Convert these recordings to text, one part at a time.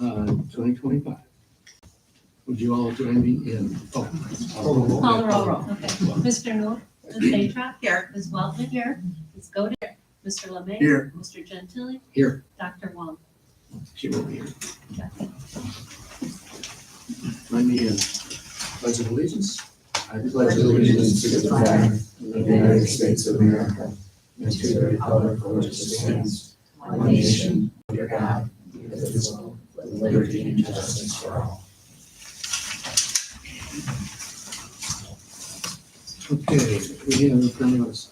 2025. Would you all join me in? Call the roll. Okay. Mr. Noor? Ms. Atrop? Here. Ms. Weltman? Here. Ms. Godin? Here. Mr. Lemay? Here. Mr. Gentili? Here. Dr. Wong? She will be here. Join me in pledge of allegiance. I Pledge allegiance to the flag of the United States of America and to the republic for which it stands, one nation, under God, indivisible, with liberty and justice for all. Okay, we have in front of us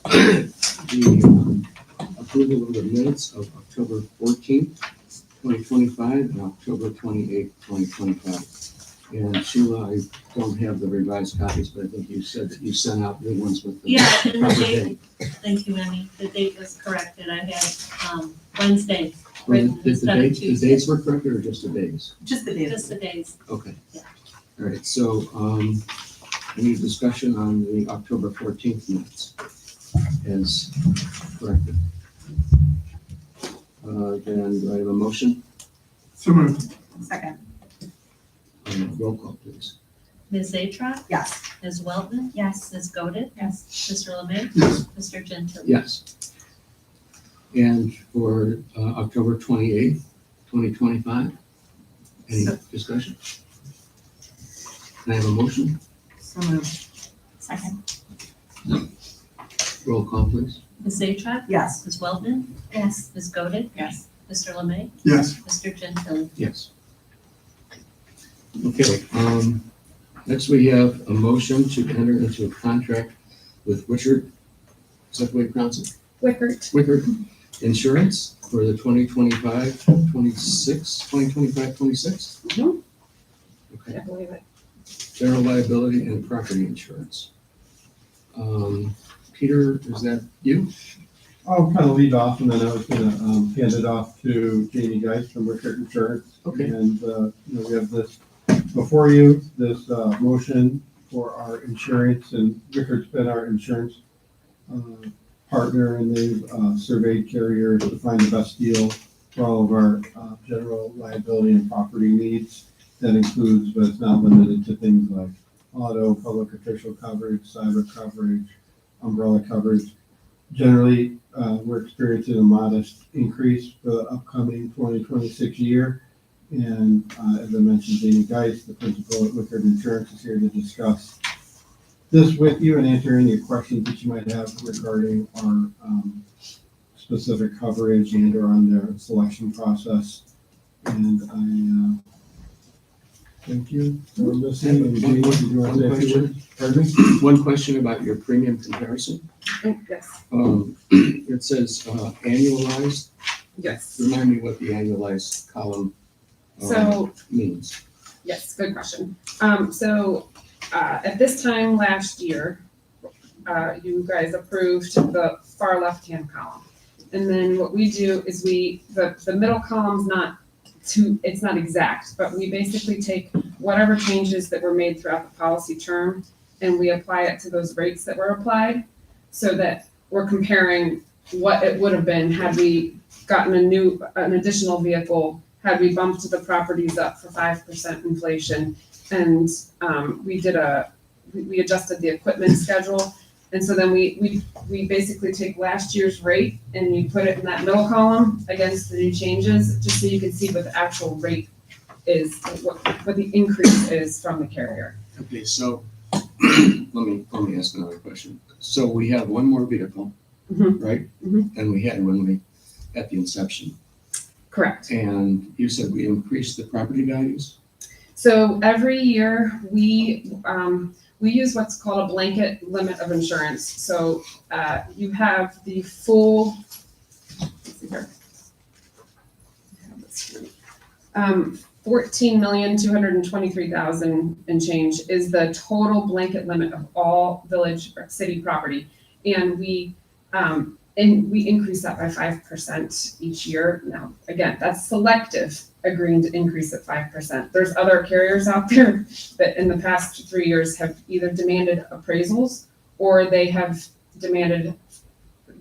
the approval of the minutes of October 14th, 2025 and October 28th, 2025. And Sheila, I don't have the revised copies, but I think you said that you sent out new ones with the Yeah, and the proper date, date. thank you, Emmy. The date was corrected. I had Wednesday The written instead of the Tuesday. dates were correct or just the days? Just the days. Just the days. Okay. Yeah. All right, so any discussion on the October 14th minutes as corrected? Then do I have a motion? So moved. Second. Roll call, please. Ms. Atrop? Yes. Ms. Weltman? Yes. Ms. Godin? Yes. Mr. Lemay? Yes. Mr. Gentili? Yes. And for October 28th, 2025, any So- discussion? Can I have a motion? So moved. Second. Roll call, please. Ms. Atrop? Yes. Ms. Weltman? Yes. Ms. Godin? Yes. Mr. Lemay? Yes. Mr. Gentili? Yes. Okay, next we have a motion to enter into a contract with Richard, is that the way you pronounce it? Wickert Insurance for the 2025-26. Mhm. Okay, I believe it. general liability and property insurance. Peter, is that you? I'll kind of lead off, and then I was gonna hand it off to Jamie Geist from Rickert Insurance. Okay. And, we have this before you, this motion for our insurance, and Rickert's been our insurance partner, and they've surveyed carriers to find the best deal for all of our general liability and property needs. That includes, but it's not limited to, things like auto, public official coverage, cyber coverage, umbrella coverage. Generally, we're experiencing a modest increase for the upcoming 2026 year. And as I mentioned, Jamie Geist, the principal at Wickard Insurance, is here to discuss this with you and answer any questions that you might have regarding our specific coverage and or on their selection process. And I thank you for listening. And Jamie, did you want to say a few words? Pardon me? One question about your premium comparison. Yes, It says annualized. yes. Remind me what the annualized column So, means. yes, good question. At this time last year, you guys approved the far left-hand column. And then what we do is the middle column's it's not exact, but we basically take whatever changes that were made throughout the policy term and we apply it to those rates that were applied, so that we're comparing what it would have been had we gotten an additional vehicle, had we bumped the properties up for 5% inflation. And we adjusted the equipment schedule. And so then we basically take last year's rate and you put it in that middle column against the new changes, just so you can see what the actual rate is, what the increase is from the carrier. Okay, so let me ask another question. So we have one more vehicle, Mhm. right? Mhm. And we had when we at the inception. Correct. And you said we increased the property values? So every year we use what's called a blanket limit of insurance. So you have the full, let's see here. I have this here. 14,223,000 and change is the total blanket limit of all village or city property. And we increase that by 5% each year. Now, again, that's selective, agreeing to increase at 5%. There's other carriers out there that in the past 3 years have either demanded appraisals or they have demanded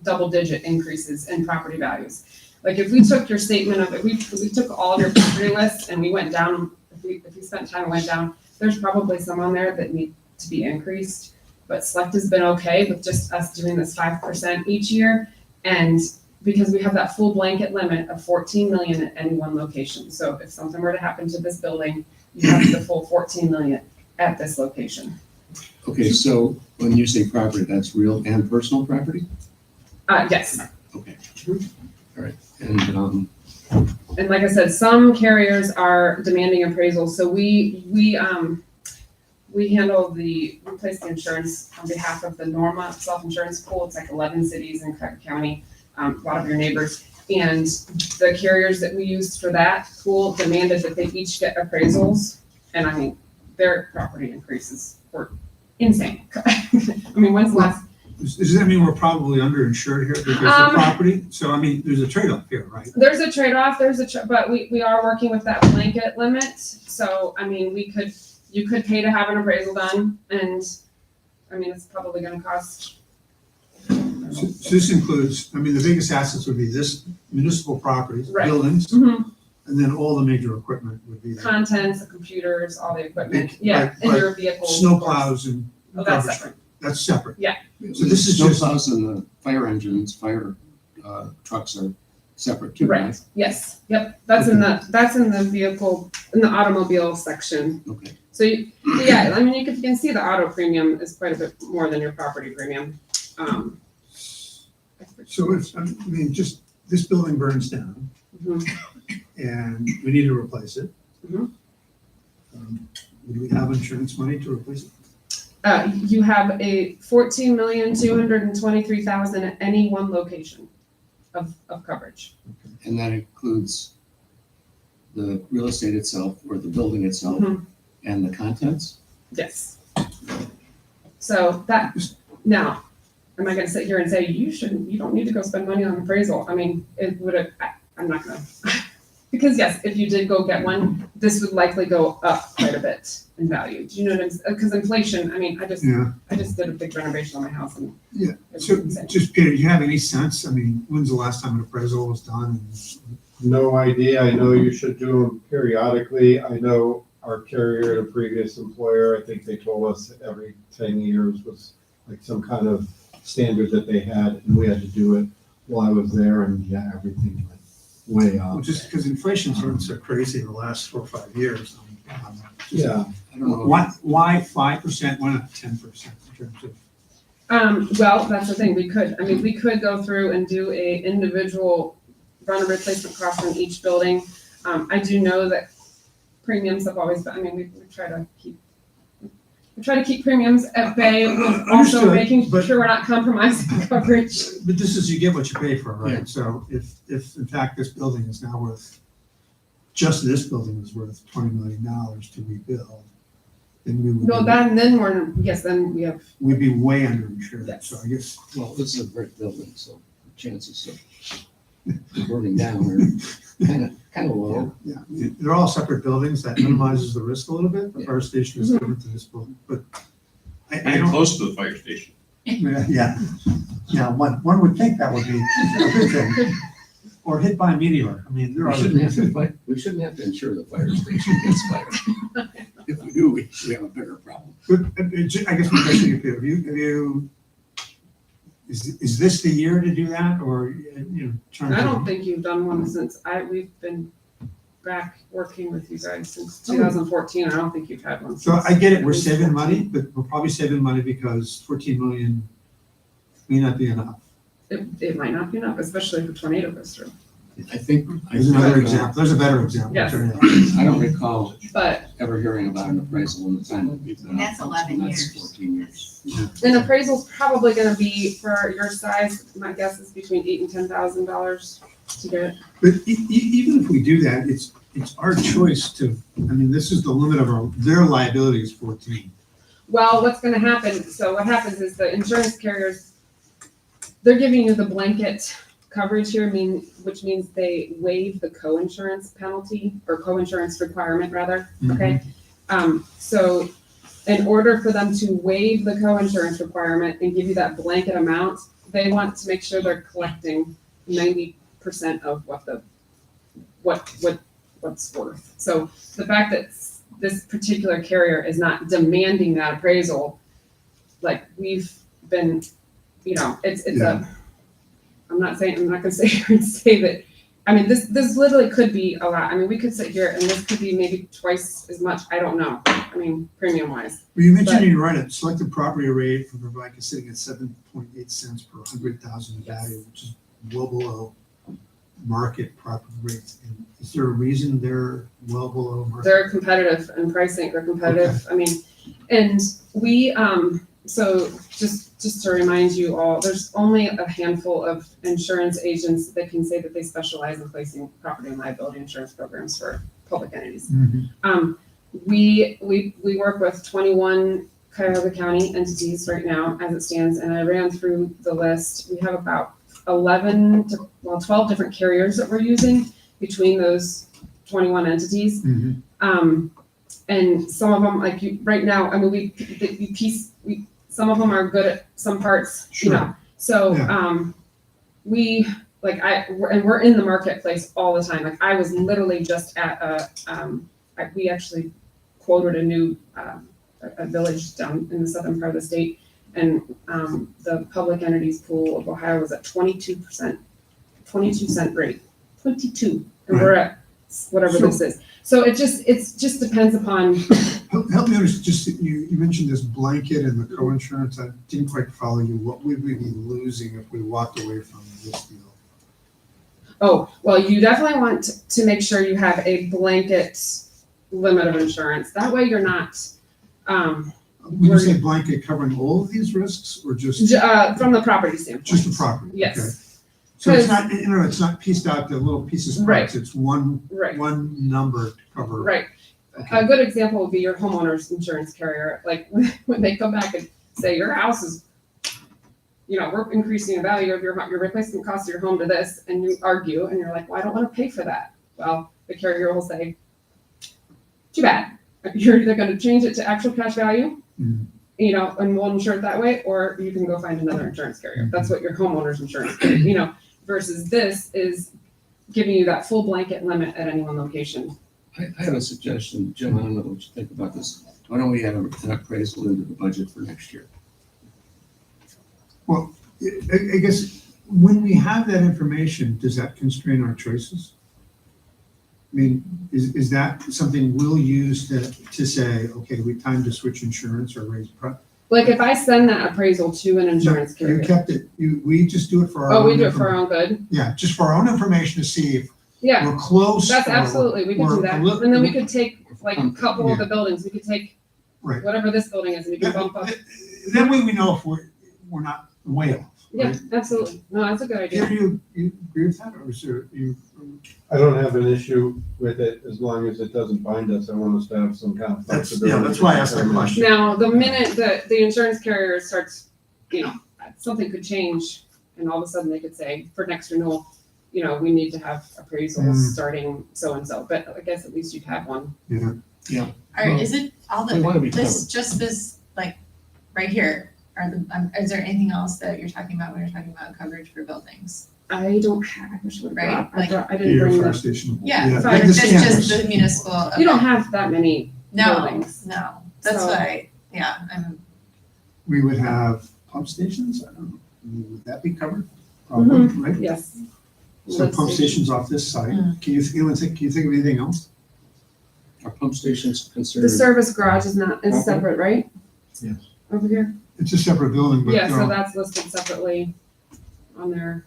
double-digit increases in property values. Like if we took your statement of, if we took all of your property lists and we went down, if we spent time and went down, there's probably some on there that need to be increased. But Select has been okay with just us doing this 5% each year. And because we have that full blanket limit of 14 million at any one location. So if something were to happen to this building, you have the full 14 million at this location. Okay, so when you say property, that's real and personal property? Yes. Okay. All right. And, And like I said, some carriers are demanding appraisals, so we place the insurance on behalf of the Norma self-insurance pool. It's like 11 cities in Cuyahoga County, a lot of your neighbors. And the carriers that we used for that pool demanded that they each get appraisals. And I mean, their property increases were insane. I mean, when's the last? Does that mean we're probably underinsured here because of property? So, I mean, there's a trade-off here, right? There's a trade-off, but we are working with that blanket limit. So, I mean, you could pay to have an appraisal done, and, I mean, it's probably gonna cost. So this includes, I mean, the biggest assets would be this municipal properties, Right. buildings, Mhm. and then all the major equipment would be there. Contents, the computers, all the equipment, Like- yeah, like- and like your vehicles. Snow of course. plows and Oh, that's garbage. separate. That's separate. so this is snow just- plows and the fire engines, fire trucks are separate too, right? Right, yes, yep, that's in the vehicle, in the automobile section. Okay. So, yeah, I mean, you can see the auto premium is quite a bit more than your property premium. So if, I mean, just, this building burns down Mhm. and we need to replace it. Mhm. Do we have insurance money to replace it? You have a 14,223,000 at any one location of coverage. And that includes the real estate itself or the building itself Mhm. and the contents? Yes. So now, am I gonna sit here and say, you don't need to go spend money on appraisal? I mean, I'm not gonna. Because yes, if you did go get one, this would likely go up quite a bit in value. Do you know what I'm saying? Because inflation, I mean, I just did a big renovation on my house and. Yeah. it's So insane. just, Peter, do you have any sense? I mean, when's the last time an appraisal was done? No idea. I know you should do them periodically. I know our carrier at a previous employer, I think they told us every 10 years was like some kind of standard that they had, and we had to do it while I was there, and yeah, everything went way Well, up. just because inflation's run so crazy in the last 4 or 5 years. Yeah, I don't know. Why 5%, why not 10% in terms of? Well, that's the thing, we could go through and do a individual run a replacement cost on each building. I do know that premiums have always been, I mean, we try to keep premiums at bay, with also Understood, making but- sure we're not compromising coverage. But this is, you get what you pay for, Yeah. right? So if in fact this building is now worth, just this building is worth $20 million to rebuild, then we would. No, then we have, We'd be way underinsured, Yes. so I guess. Well, this is a brick building, so chances of burning down are kind of low. Yeah, they're all separate buildings, that minimizes the risk a little bit, the fire station is different to this building, but I And don't. close to the fire station. Yeah, one would think that would be a good thing, or hit by a meteor, I mean, there We are. shouldn't have to insure the fire station against fire. If we do, we have a bigger problem. But, I guess my question to you, Peter, is this the year to do that, or, trying to? I don't think you've done one since we've been back working with you guys since 2014. I don't think you've had one. So since I get it, at we're least saving 14. money, but we're probably saving money because 14 million may not be enough. It might not be enough, especially if a tornado goes through. I think. There's another example, there's a better example. Yes. I don't recall But ever hearing about an appraisal in the time that we've been. on That's 11 That's years. 14 years. an appraisal's probably gonna be, for your size, my guess is between $8,000 and $10,000 to get it. But even if we do that, it's our choice to, I mean, this is the limit of their liability is 14. Well, what's gonna happen, so what happens is the insurance carriers, they're giving you the blanket coverage here, which means they waive the co-insurance penalty, or co-insurance requirement rather, okay? So in order for them to waive the co-insurance requirement and give you that blanket amount, they want to make sure they're collecting 90% percent of what's worth. So the fact that this particular carrier is not demanding that appraisal, like we've been, you know, it's I'm not gonna sit here and say that, I mean, this literally could be a lot. I mean, we could sit here and this could be maybe twice as much, I don't know. I mean, premium wise. Well, you mentioned in your write-up, selected property rate for Pike is sitting at 7.8 cents per 100,000 value, which is well below market property rates. And is there a reason they're well below market? They're competitive in pricing, they're competitive. I mean, and we, so just to remind you all, there's only a handful of insurance agents that can say that they specialize in placing property and liability insurance programs for public entities. Mhm. We work with 21 Cuyahoga County entities right now as it stands, and I ran through the list. We have about 12 different carriers that we're using between those 21 entities. Mhm. And some of them, like you, right now, I mean, some of them are good at some parts, you know. So, we're in the marketplace all the time. Like I was literally just at we actually quoted a new, a village down in the southern part of the state. And the public entities pool of Ohio was at 22%, 22 cent rate, 22, and we're at whatever this is. So it just depends upon. Help me understand, just, you mentioned this blanket and the co-insurance. I didn't quite follow you. What would we be losing if we walked away from this deal? Oh, well, you definitely want to make sure you have a blanket limit of insurance. That way you're not, When you say blanket, covering all of these risks or just from the property standpoint. just the property? Yes. Okay. So it's not, it's not pieced out to little pieces, Right. parts. It's one Right. number to cover. Right. Okay. A good example would be your homeowner's insurance carrier. Like when they come back and say your house is, you know, we're increasing the value of your replacement cost of your home to this, and you argue and you're like, well, I don't want to pay for that. Well, the carrier will say, too bad. You're either going to change it to actual cash value, you know, and we'll insure it that way, or you can go find another insurance carrier. That's what your homeowner's insurance carrier, you know, versus this is giving you that full blanket limit at any one location. I have a suggestion, Jim, I don't know what you think about this. Why don't we have an appraisal into the budget for next year? Well, I guess when we have that information, does that constrain our choices? I mean, is that something we'll use to say, okay, we time to switch insurance or raise price? Like if I send that appraisal to an insurance carrier. You kept it, we just do it for our own. Oh, we do it for our own good? Yeah, just for our own information to see if Yeah, we're close. that's or absolutely, we could we're do that. a little- And then we could take like a couple of Yeah. the buildings, we could take Right. whatever this building is and we can bump up. That way we know if we're not way off. Yeah, right? absolutely. No, that's a good idea. Gary, you agree with that, or is there, I don't have an issue with it as long as it doesn't bind us. I want us to have some kind of flexibility. that's why I asked that question. Now, the minute that the insurance carrier starts, you know, something could change and all of a sudden they could say for next renewal, you know, we need to have appraisals starting so-and-so, but I guess at least you'd have one. All right, is it all We wanna be this, like, right here? Is there anything else that you're talking about when you're talking about coverage for buildings? I don't have, I wish I would've Right, brought, I didn't your bring fire the, station? Yeah, fire the It's scanners. just the municipal. you don't okay. have that many No, buildings. no, that's So- why, yeah, We would have pump stations, I don't know, would that be covered? Probably, right? Yes. So Let's pump see. stations off this side, can you think of anything else? Are pump stations The considered? service garage is Okay. separate, right? Yes. Over here? It's a separate building, but. Yeah, so that's listed separately on there.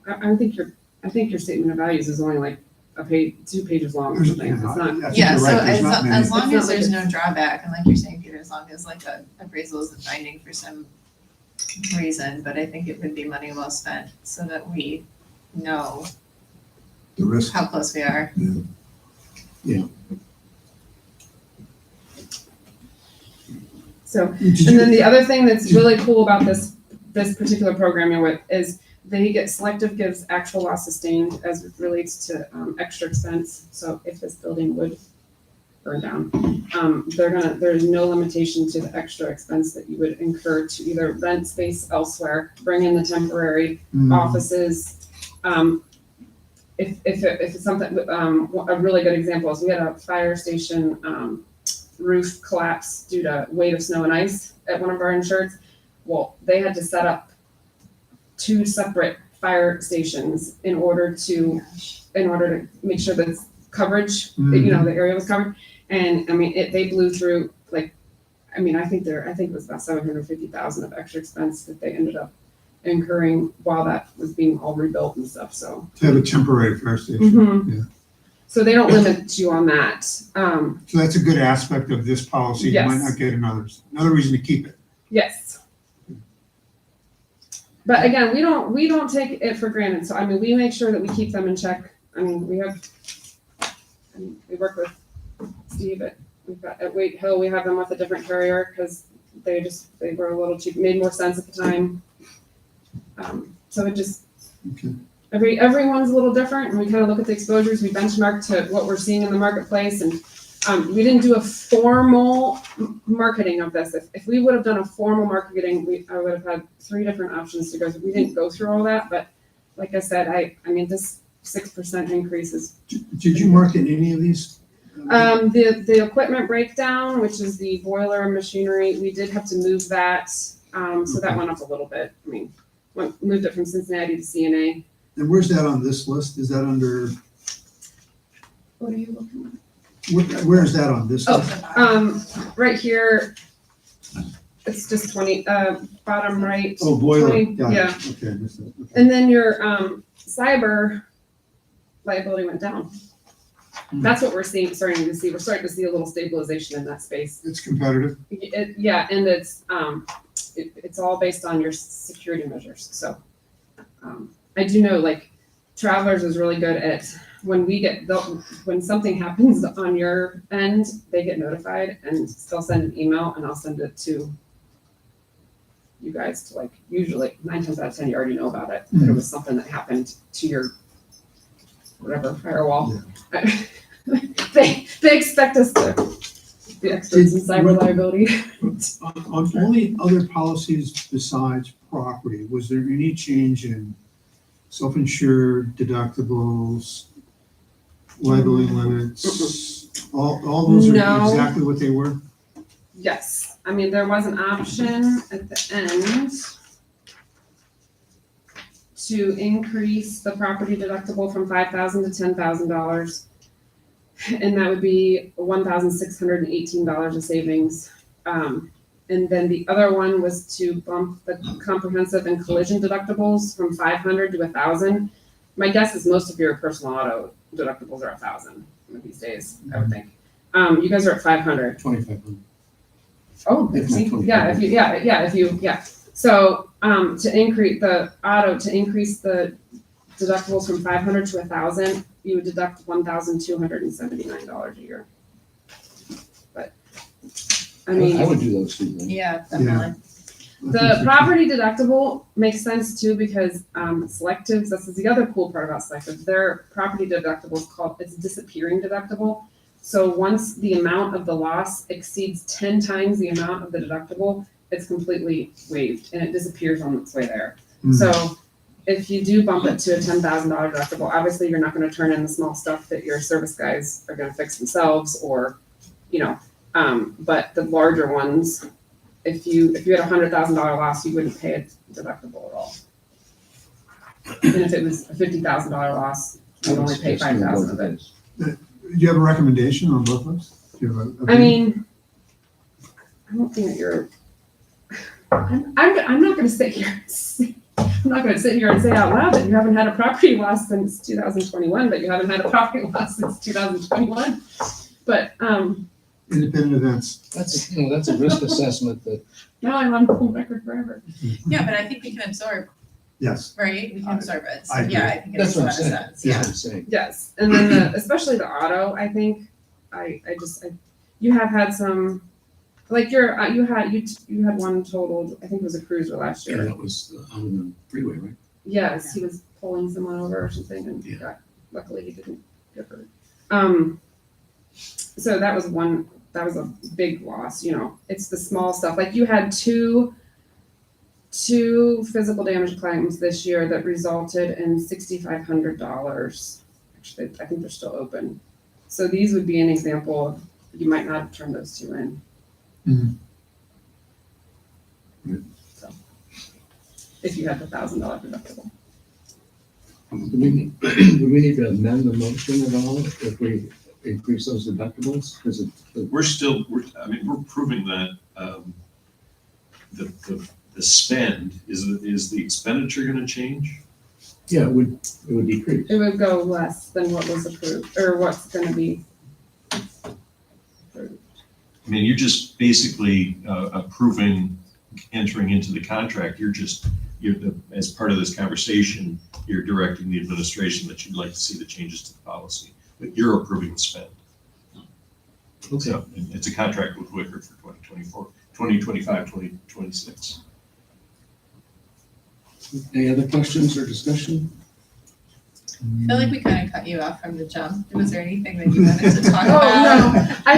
I think your statement of values is only like a page, 2 pages long or There's- something. It's not, I think yeah, you're so right, there's not many. as long It's not as like there's it's- no drawback, and like you're saying, Peter, as long as like a appraisal isn't binding for some reason, but I think it would be money well spent so that we know The risk. how close we are. so, and then the other thing that's really cool about this particular program you're with is they get selective gives actual loss sustained as it relates to extra expense. So if this building would burn down, there's no limitation to the extra expense that you would incur to either rent space elsewhere, bring in the temporary offices, if it's something, a really good example is we had a fire station, roof collapse due to weight of snow and ice at one of our insureds. Well, they had to set up 2 separate fire stations in order to make sure that it's coverage, you know, the area was covered. And I mean, they blew through, like, I mean, I think it was about $750,000 of extra expense that they ended up incurring while that was being all rebuilt and stuff, so. To have a temporary fire station. Mhm. Yeah. So they don't limit you on that. So that's a good aspect of this policy. You might Yes. not get another reason to keep it. Yes. But again, we don't take it for granted. So I mean, we make sure that we keep them in check. I mean, we work with Steve at Wait Hill. We have them with a different carrier because they were a little cheap, made more sense at the time. So it just, Okay. everyone's a little different, and we kind of look at the exposures. We benchmark to what we're seeing in the marketplace, and we didn't do a formal marketing of this. If we would have done a formal marketing, I would have had 3 different options to go through. We didn't go through all that, but like I said, I mean, this 6% increase is. Did you market any of these? The equipment breakdown, which is the boiler and machinery, we did have to move that, so that went up a little bit. I mean, moved it from Cincinnati to CNA. And where's that on this list? Is that under, What are you looking at? where is that on this list? Right here, it's just 20, bottom right. Oh, boiler. 20, Got it. yeah. Okay, I missed that. Okay. And then your, cyber liability went down. That's what we're starting to see. We're starting to see a little stabilization in that space. It's competitive. Yeah, and it's all based on your security measures. So, I do know, like, Travelers is really good at when something happens on your end, they get notified and they'll send an email, and I'll send it to you guys to, like, usually 9 times out of 10 you already know about it. That it was something that happened to your whatever firewall. They expect us to be experts in cyber liability. On only other policies besides property, was there any change in self-insured deductibles, liability limits? All those are No. exactly what they were? Yes, I mean, there was an option at the end to increase the property deductible from $5,000 to $10,000. And that would be $1,618 of savings. And then the other one was to bump the comprehensive and collision deductibles from $500 to $1,000. My guess is most of your personal auto deductibles are $1,000 these days, I would think. You guys are at $500. 2,500. Oh, If not see, 25. So, to increase the deductibles from $500 to $1,000, you would deduct $1,279 a year. But, I mean, I would do those 2 then. Yeah, definitely. the property deductible makes sense too, because, selectives, this is the other cool part about selectives, their property deductible is it's disappearing deductible. So once the amount of the loss exceeds 10 times the amount of the deductible, it's completely waived and it disappears on its way there. So if you do bump it to a $10,000 deductible, obviously you're not going to turn in the small stuff that your service guys are going to fix themselves, or, but the larger ones, if you had a $100,000 loss, you wouldn't pay a deductible at all. And if it was a $50,000 loss, you'd only pay $5,000 of it. Do you have a recommendation on both of us? Do you have a I mean, I don't think that you're. I'm not going to sit here. I'm not going to sit here and say out loud that you haven't had a property loss since 2021, but you haven't had a property loss since 2021. But independent events? That's a risk assessment that. now I'm on full record forever. Yeah, but I think we can absorb, Yes. right? We can absorb it. So I agree. yeah, I think it That's makes a what lot I'm of saying. sense. That's what I'm saying. Yes, and then especially the auto, I think you have had some, like you had one totaled. I think it was a cruiser last Yeah, year. that was on the freeway, right? Yes, he was pulling someone over or something, and Yeah. luckily he didn't get hurt. So that was a big loss. It's the small stuff. Like you had two physical damage claims this year that resulted in $6,500 Actually, I think they're still open. So these would be an example of, you might not have turned those two in. So, if you had the $1,000 deductible. Do we need to amend the motion at all if we increase those deductibles? Because I mean, we're proving that, the spend, is the expenditure gonna change? yeah, it would decrease. It would go less than what was approved, or what's gonna be approved. I mean, you're just basically, approving entering into the contract. As part of this conversation, you're directing the administration that you'd like to see the changes to the policy, but you're approving the spend. Okay. So it's a contract with Wickard for 2024, 2025, 2026. Any other questions or discussion? I feel like we kind of cut you off from the jump. Was there anything that you wanted to talk Oh, about? no, I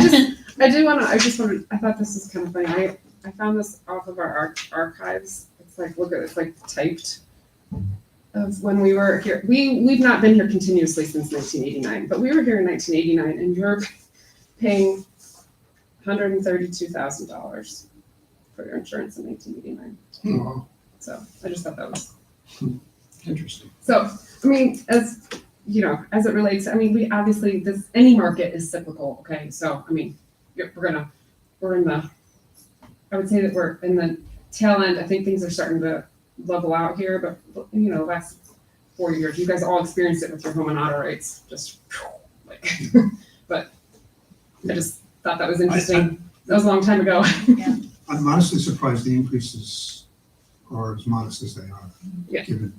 thought this was kind of funny. I found this off of our archives. It's like, look at it, it's like typed of when we were here. We've not been here continuously since 1989, but we were here in 1989 and you're paying $132,000 for your insurance in 1989. So I just thought that was. Interesting. So, I mean, as, you know, as it relates, I mean, we obviously, any market is cyclical, okay? So, I mean, we're in the, I would say that we're in the tail end. I think things are starting to level out here, but, you know, last 4 years, you guys all experienced it with your home and auto rates, just like, but I just thought that was interesting. That was a long time ago. I'm honestly surprised the increases are as modest as they are. Yeah. Given,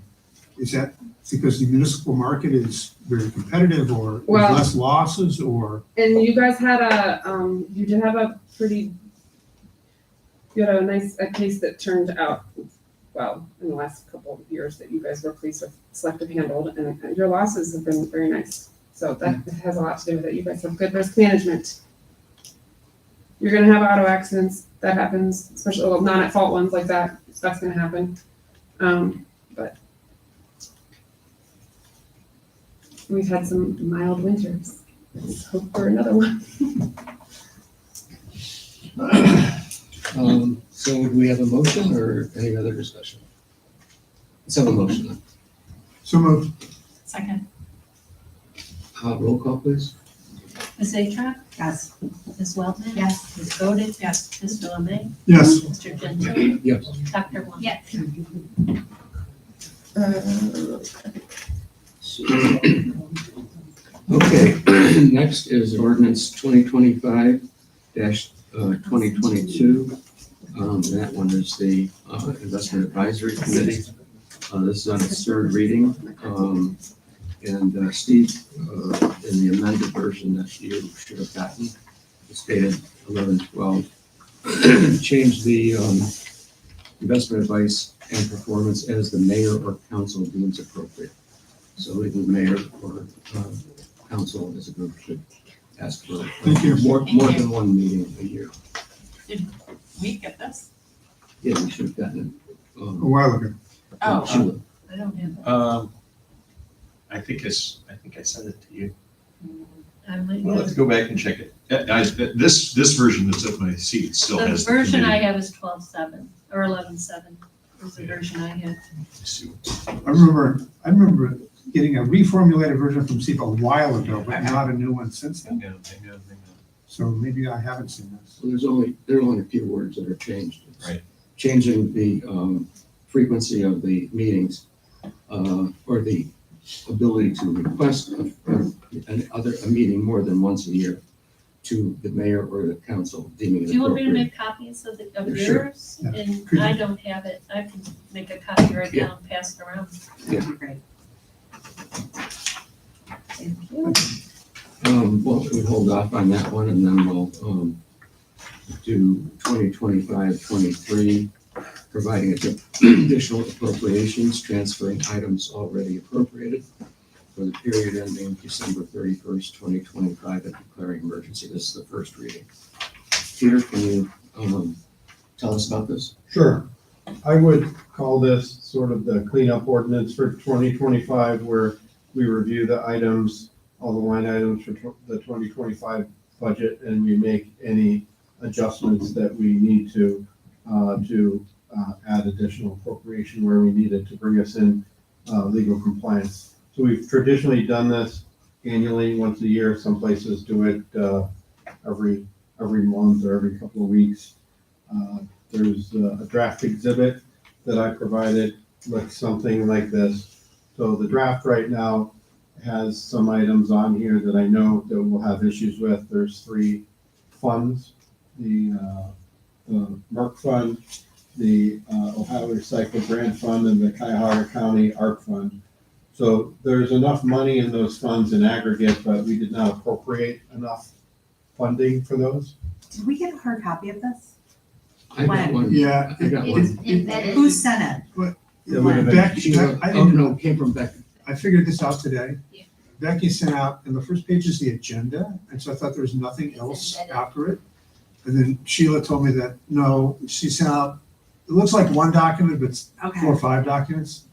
is that because the municipal market is very competitive, or there's Well- less losses, or? And you guys had you did have you had a case that turned out well in the last couple of years that you guys were pleased with, selective handled, and your losses have been very nice. So that has a lot to do with it. You guys have good risk management. You're gonna have auto accidents, that happens, especially non at fault ones like that, that's gonna happen. But we've had some mild winters. Let's hope for another one. So do we have a motion or any other discussion? Let's have a motion then. So moved. Second. Roll call, please. Ms. Atruk? Yes. Ms. Weltman? Yes. Ms. Godin? Yes. Mr. Lemay? Yes. Mr. Gentile? Yes. Dr. Wong? Yes. Okay, next is ordinance 2025-2022. That one is the Investment Advisory Committee. This is on its third reading. And Steve, in the amended version that you should have gotten, it's dated 11/12, changed the investment advice and performance as the mayor or council deems appropriate. So either the mayor or council as a group should ask for Thank you. more than one meeting a year. We get this? Yeah, we should have gotten it. A while ago. Sheila. I don't have that. I think I sent it to you. I might We'll have to have- go back and check it. This version that's at my seat still The has. version I committee. have is 12/7 or 11/7 is the version I have. Let's see. I remember getting a reformulated version from SEPA a while ago, but not a new one since then. Hang on. So maybe I haven't seen this. So there are only a few words that are changed. It's Right. Changing the frequency of the meetings or the ability to request a meeting more than once a year to the mayor or the council deeming it Do you want me to appropriate. make copies of Sure. yours? Yeah. And Could you- I don't have it. I can make a copy right Yeah. now and pass it around. Yeah. That'd be great. Thank you. Well, we'll hold off on that one and then we'll do 2025-23, providing additional appropriations, transferring items already appropriated for the period ending December 31st, 2025, and declaring emergency. This is the first reading. Peter, can you tell us about this? Sure. I would call this sort of the cleanup ordinance for 2025, where we review the items all the line items for the 2025 budget, and we make any adjustments that we need to add additional appropriation where we need it to bring us in legal compliance. So we've traditionally done this annually, once a year. Some places do it every month or every couple of weeks. There's a draft exhibit that I provided, like something like this. So the draft right now has some items on here that I know that we'll have issues with. There's 3 funds, the Merck Fund, the Ohio Recycle Grant Fund, and the Cuyahoga County Art Fund. So there's enough money in those funds in aggregate, but we did not appropriate enough funding for those. Did we get a hard copy of this? I got When? one. Yeah. I got It's one. embedded. Who sent it? It would have been- Becky, I Oh, didn't no, know, it came from Becky. I figured this out today. Yeah. Becky sent out, and the first page is the agenda, and so I thought there was nothing else embedded. after it. And then Sheila told me that, no, she sent out, it looks like one document, but it's 4 Okay, or 5 documents.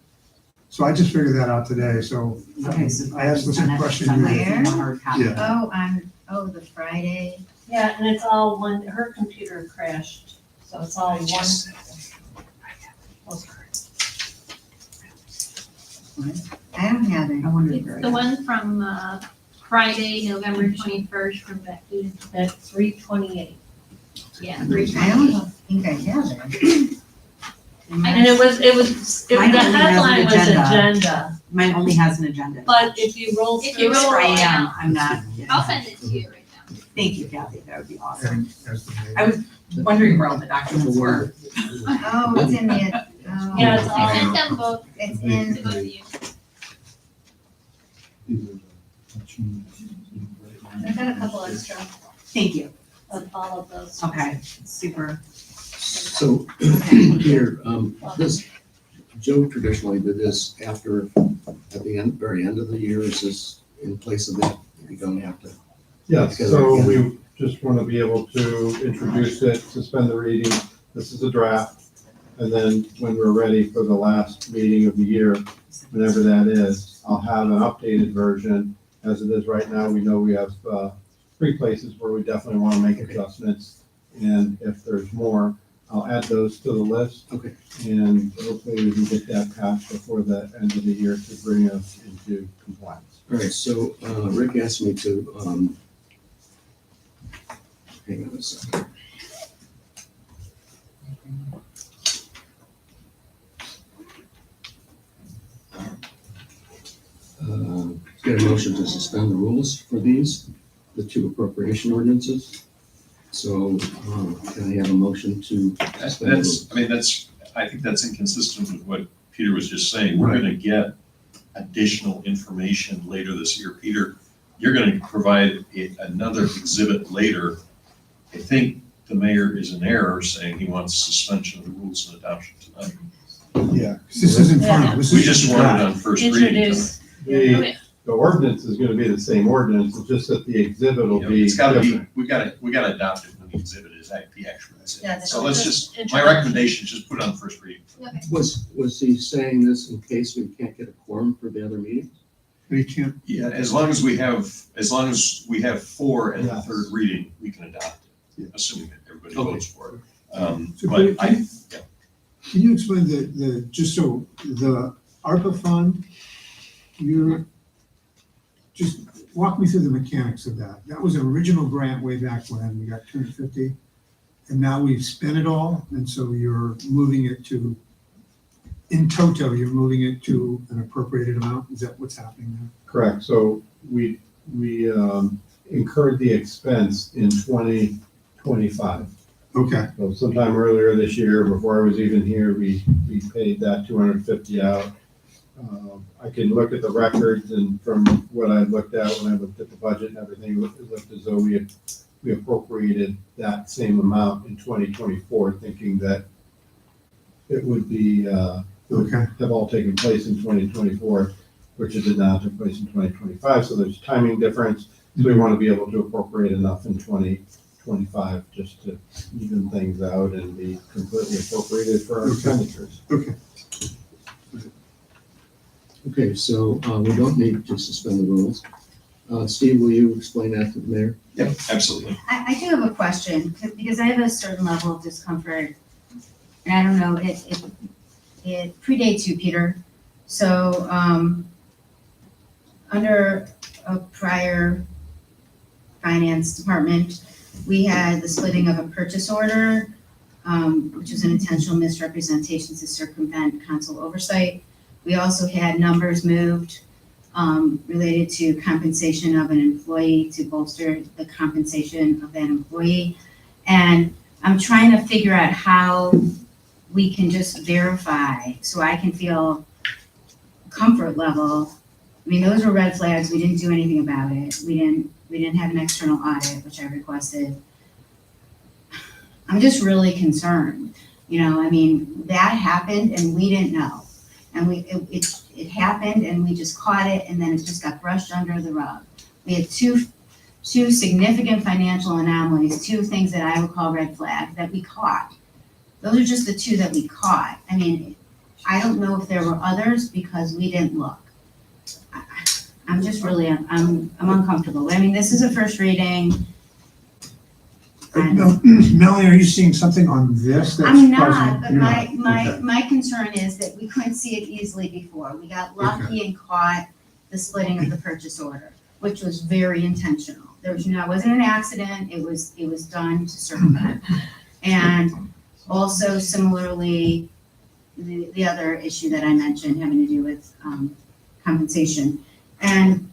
So I just figured that out today, so okay, so. I asked the same question you Somebody did. sent a hard copy. Yeah. The Friday. Yeah, and it's all one, her computer crashed, so it's all one. I don't have it. I wonder if It's the one from Friday, November 21st from Becky. At 3:28. Yeah. I don't think I have it. And it was, the Mine only has an headline was agenda. agenda, Mine only has an agenda. but if you roll If through. you roll I it am, out. I'm not. I'll send it to you right now. Thank you, Kathy, that would be awesome. And as the mayor. I was wondering where all the documents were. Oh, it's in the, oh. Yeah, it's all- I sent them both It's to in, both of you. I've got a couple extra thank you. Of all of those. Okay, super. So here, this, Joe traditionally did this after, at the end, very end of the year. Is this in place of that? You don't have to. Yes, so we just want to be able to introduce it, suspend the reading. This is a draft. And then when we're ready for the last meeting of the year, whenever that is, I'll have an updated version. As it is right now, we know we have 3 places where we definitely want to make adjustments. And if there's more, I'll add those to the list. Okay. And hopefully we can get that passed before the end of the year to bring us into compliance. All right, so Rick asked me to, hang on a second. Get a motion to suspend the rules for these, the 2 appropriation ordinances. So can I have a motion to suspend the rules? I think that's inconsistent with what Peter was just saying. We're gonna get additional information later this year. Peter, you're gonna provide another exhibit later. I think the mayor is in error saying he wants suspension of the rules and adoption tonight. Yeah, 'cause this isn't final, this is. We just wanted on first reading tonight. Introduce, The ordinance is gonna be the same ordinance, it's just that the exhibit will be It's gotta be, different. we gotta adopt it when the exhibit is the actual exhibit. Yeah, So let's just, my introduction. recommendation is just put it on first reading. Okay. Was he saying this in case we can't get a quorum for the other meetings? But you can't, Yeah, as long as we have 4 and the Yes. 3rd reading, we can adopt Yeah. it, assuming that everybody Okay. votes for it. So But Peter, I, can you explain just so, the ARPA fund, just walk me through the mechanics of that. That was an original grant way back when, we got 250, and now we've spent it all, and so you're moving it to, in toto, you're moving it to an appropriated amount? Is that what's happening there? Correct, so we incurred the expense in 2025. Okay, So sometime earlier this year, before I was even here, we paid that 250 out. I can look at the records, and from what I looked at when I looked at the budget and everything, it looked as though we appropriated that same amount in 2024, thinking that it would be, okay, have all taken place in 2024, which it did not take place in 2025, so there's timing difference. So we want to be able to appropriate enough in 2025 just to even things out and be completely appropriated for our Okay. expenditures. okay. Okay, so we don't need to suspend the rules. Steve, will you explain that to the mayor? Yep, absolutely. I do have a question, because I have a certain level of discomfort. And I don't know, it predates you, Peter. So, under a prior finance department, we had the splitting of a purchase order, which was an intentional misrepresentation to circumvent council oversight. We also had numbers moved related to compensation of an employee to bolster the compensation of that employee. And I'm trying to figure out how we can just verify, so I can feel comfort level. I mean, those were red flags. We didn't do anything about it. We didn't have an external audit, which I requested. I'm just really concerned. You know, I mean, that happened and we didn't know. And it happened and we just caught it, and then it just got brushed under the rug. We had two significant financial anomalies, two things that I would call red flags that we caught. Those are just the two that we caught. I mean, I don't know if there were others because we didn't look. I'm just really, I'm uncomfortable. I mean, this is a first reading. Melanie, are you seeing something on this that's I'm causing? not, but You're not. Okay. my concern is that we couldn't see it easily before. We got lucky and caught the splitting of the purchase order, which was very intentional. There was, it wasn't an accident, it was done to circumvent. And also similarly, the other issue that I mentioned having to do with compensation. And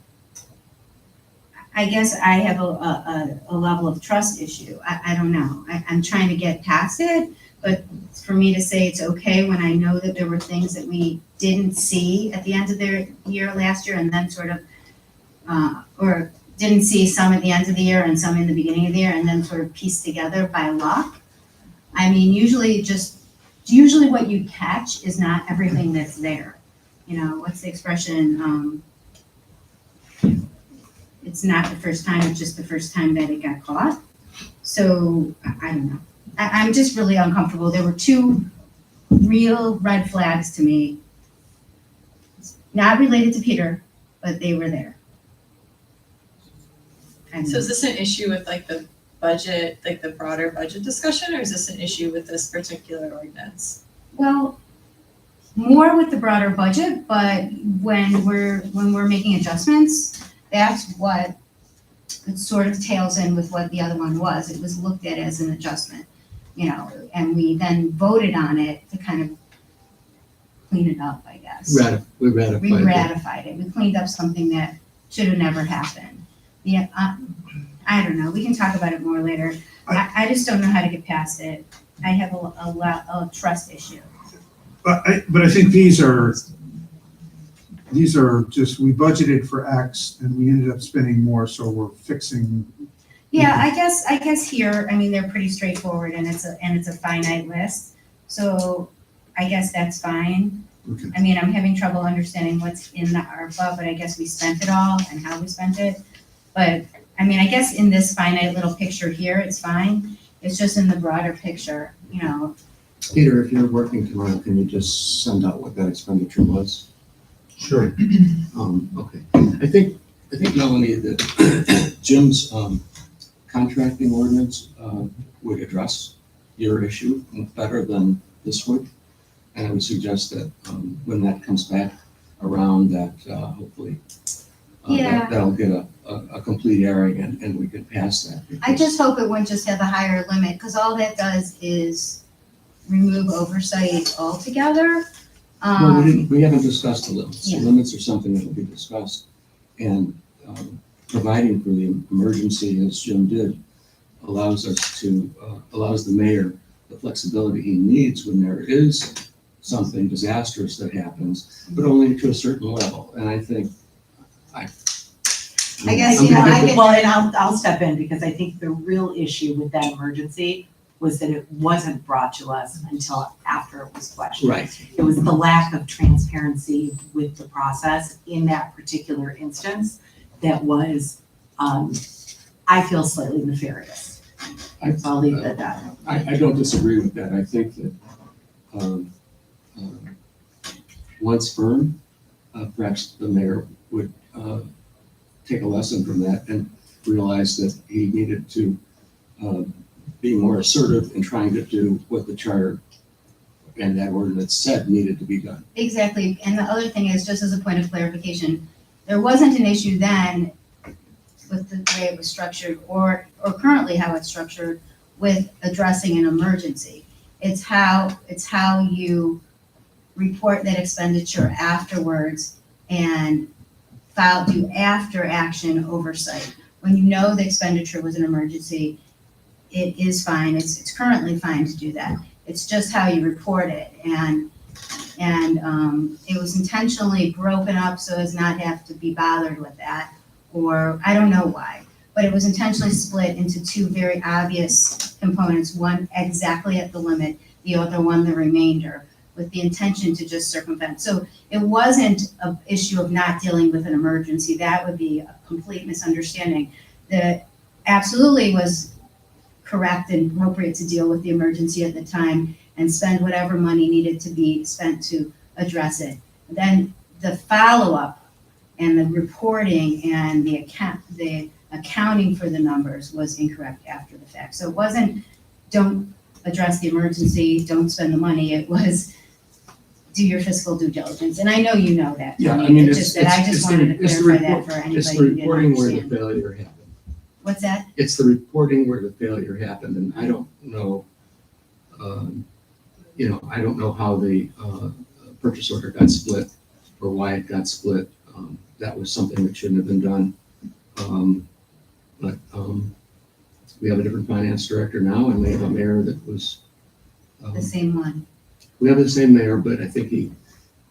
I guess I have a level of trust issue. I don't know. I'm trying to get past it, but for me to say it's okay when I know that there were things that we didn't see at the end of the year last year, and then sort of, or didn't see some at the end of the year and some in the beginning of the year, and then sort of pieced together by luck. I mean, usually what you catch is not everything that's there. You know, what's the expression? It's not the first time, it's just the first time that it got caught. So, I don't know. I'm just really uncomfortable. There were two real red flags to me. Not related to Peter, but they were there. So is this an issue with like the budget, like the broader budget discussion, or is this an issue with this particular ordinance? Well, more with the broader budget, but when we're making adjustments, that's what it sort of tails in with what the other one was. It was looked at as an adjustment, you know, and we then voted on it to kind of clean it up, I guess. We ratified We it. ratified it. We cleaned up something that should have never happened. Yeah, I don't know. We can talk about it more later. I just don't know how to get past it. I have a trust issue. But I think these are just, we budgeted for X and we ended up spending more, so we're fixing. Yeah, I guess here, I mean, they're pretty straightforward and it's a finite list. So I guess that's fine. Okay. I mean, I'm having trouble understanding what's in the ARPA, but I guess we spent it all and how we spent it. But I mean, I guess in this finite little picture here, it's fine. It's just in the broader picture, you know. Peter, if you're working tomorrow, can you just send out what that expenditure was? Sure. Okay. I think Melanie, that Jim's contracting ordinance would address your issue better than this would. And I would suggest that when that comes back around, that hopefully Yeah. that'll get a complete airing and we can pass that. I just hope it wouldn't just have a higher limit, because all that does is remove oversight altogether. Well, we haven't discussed the limits. The Yeah. limits are something that will be discussed. And providing for the emergency, as Jim did, allows the mayor the flexibility he needs when there is something disastrous that happens, but only to a certain level. And I think, I guess, you know, I get. Well, and I'll step in, because I think the real issue with that emergency was that it wasn't brought to us until after it was questioned. Right. It was the lack of transparency with the process in that particular instance that was, I feel, slightly nefarious. So I'll leave it at that. I don't disagree with that. I think that once firm, perhaps the mayor would take a lesson from that and realize that he needed to be more assertive in trying to do what the charter and that ordinance said needed to be done. Exactly, and the other thing is, just as a point of clarification, there wasn't an issue then with the way it was structured or currently how it's structured with addressing an emergency. It's how you report that expenditure afterwards and do after action oversight. When you know the expenditure was an emergency, it is fine, it's currently fine to do that. It's just how you report it, and it was intentionally broken up so as not have to be bothered with that, or I don't know why, but it was intentionally split into two very obvious components, one exactly at the limit, the other one the remainder, with the intention to just circumvent. So it wasn't an issue of not dealing with an emergency, that would be a complete misunderstanding. That absolutely was correct and appropriate to deal with the emergency at the time and spend whatever money needed to be spent to address it. Then the follow-up and the reporting and the accounting for the numbers was incorrect after the fact. So it wasn't, don't address the emergency, don't spend the money. It was, do your fiscal due diligence. And I know you know that. Yeah, Tony. I mean, It's just that I just wanted to clarify that for anybody it's who the didn't reporting where the understand. failure happened. What's that? It's the reporting where the failure happened, and I don't know, I don't know how the purchase order got split or why it got split. That was something that shouldn't have been done. But we have a different finance director now, and we have a mayor that was. The same one. We have the same mayor, but I think he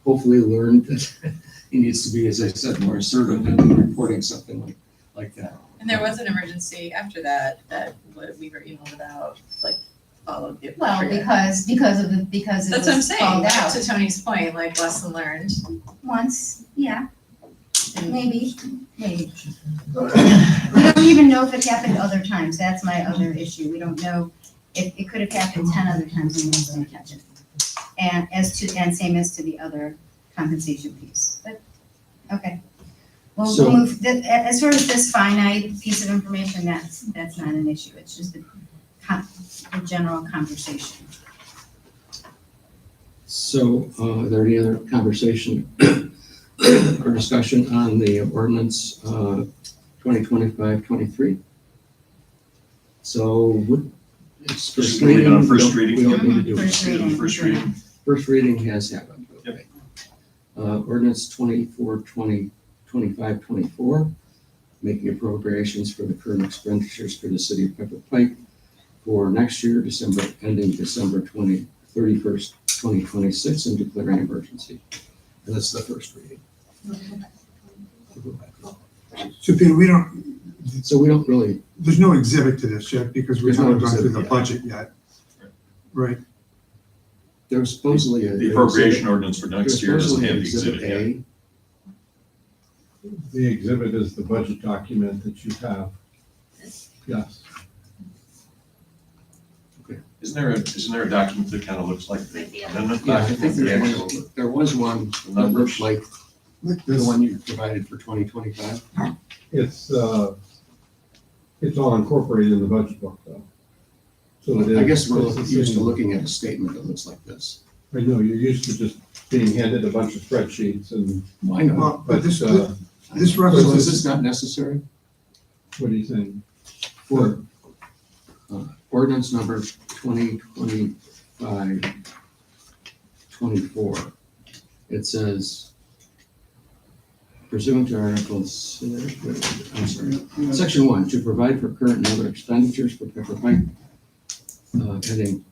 hopefully learned that he needs to be, as I said, more assertive in reporting something like that. And there was an emergency after that we were emailed about, like, followed the Well, appropriate. because it That's what I'm was saying, called like, out. to Tony's point, like, lesson learned. Once, yeah, maybe. We don't even know if it happened other times, that's my other issue, we don't know if it could have happened 10 other times and we just didn't catch it. And same as to the other compensation piece, but, okay. We'll So- move, as far as this finite piece of information, that's not an issue, it's just the general conversation. So, are there any other conversation or discussion on the ordinance 2025-23? So, it's first Just leave it reading. on first We reading. don't need to do First it. reading. First reading. First reading has happened. Yep. Okay. Ordinance 24-24, making appropriations for the current expenditures for the city of Pepper Pike for next year, ending December 31st, 2026, and declaring emergency. And that's the first reading. So Peter, So we don't really, there's no exhibit to this yet because we There's no haven't gone through exhibit the yet. budget yet. Right, there's supposedly The appropriation ordinance for next year doesn't have the exhibit exhibit yet. A. The exhibit is the budget document that you have. Yes. Isn't there a document that kind of looks like the amendment Yeah, I think document, the there was one actual that numbers? looked like like the this, one you provided for 2025. It's all incorporated in the budget book though. So it is. I guess we're it's the used to same- looking at a statement that looks like this. I know, you're used to just being handed a bunch of spreadsheets and, I know. well, but this this So is references, this not necessary what do you think? for ordinance number 2025-24? It says pursuant to articles, I'm sorry, section 1, to provide for current and other expenditures for Pepper Pike, ending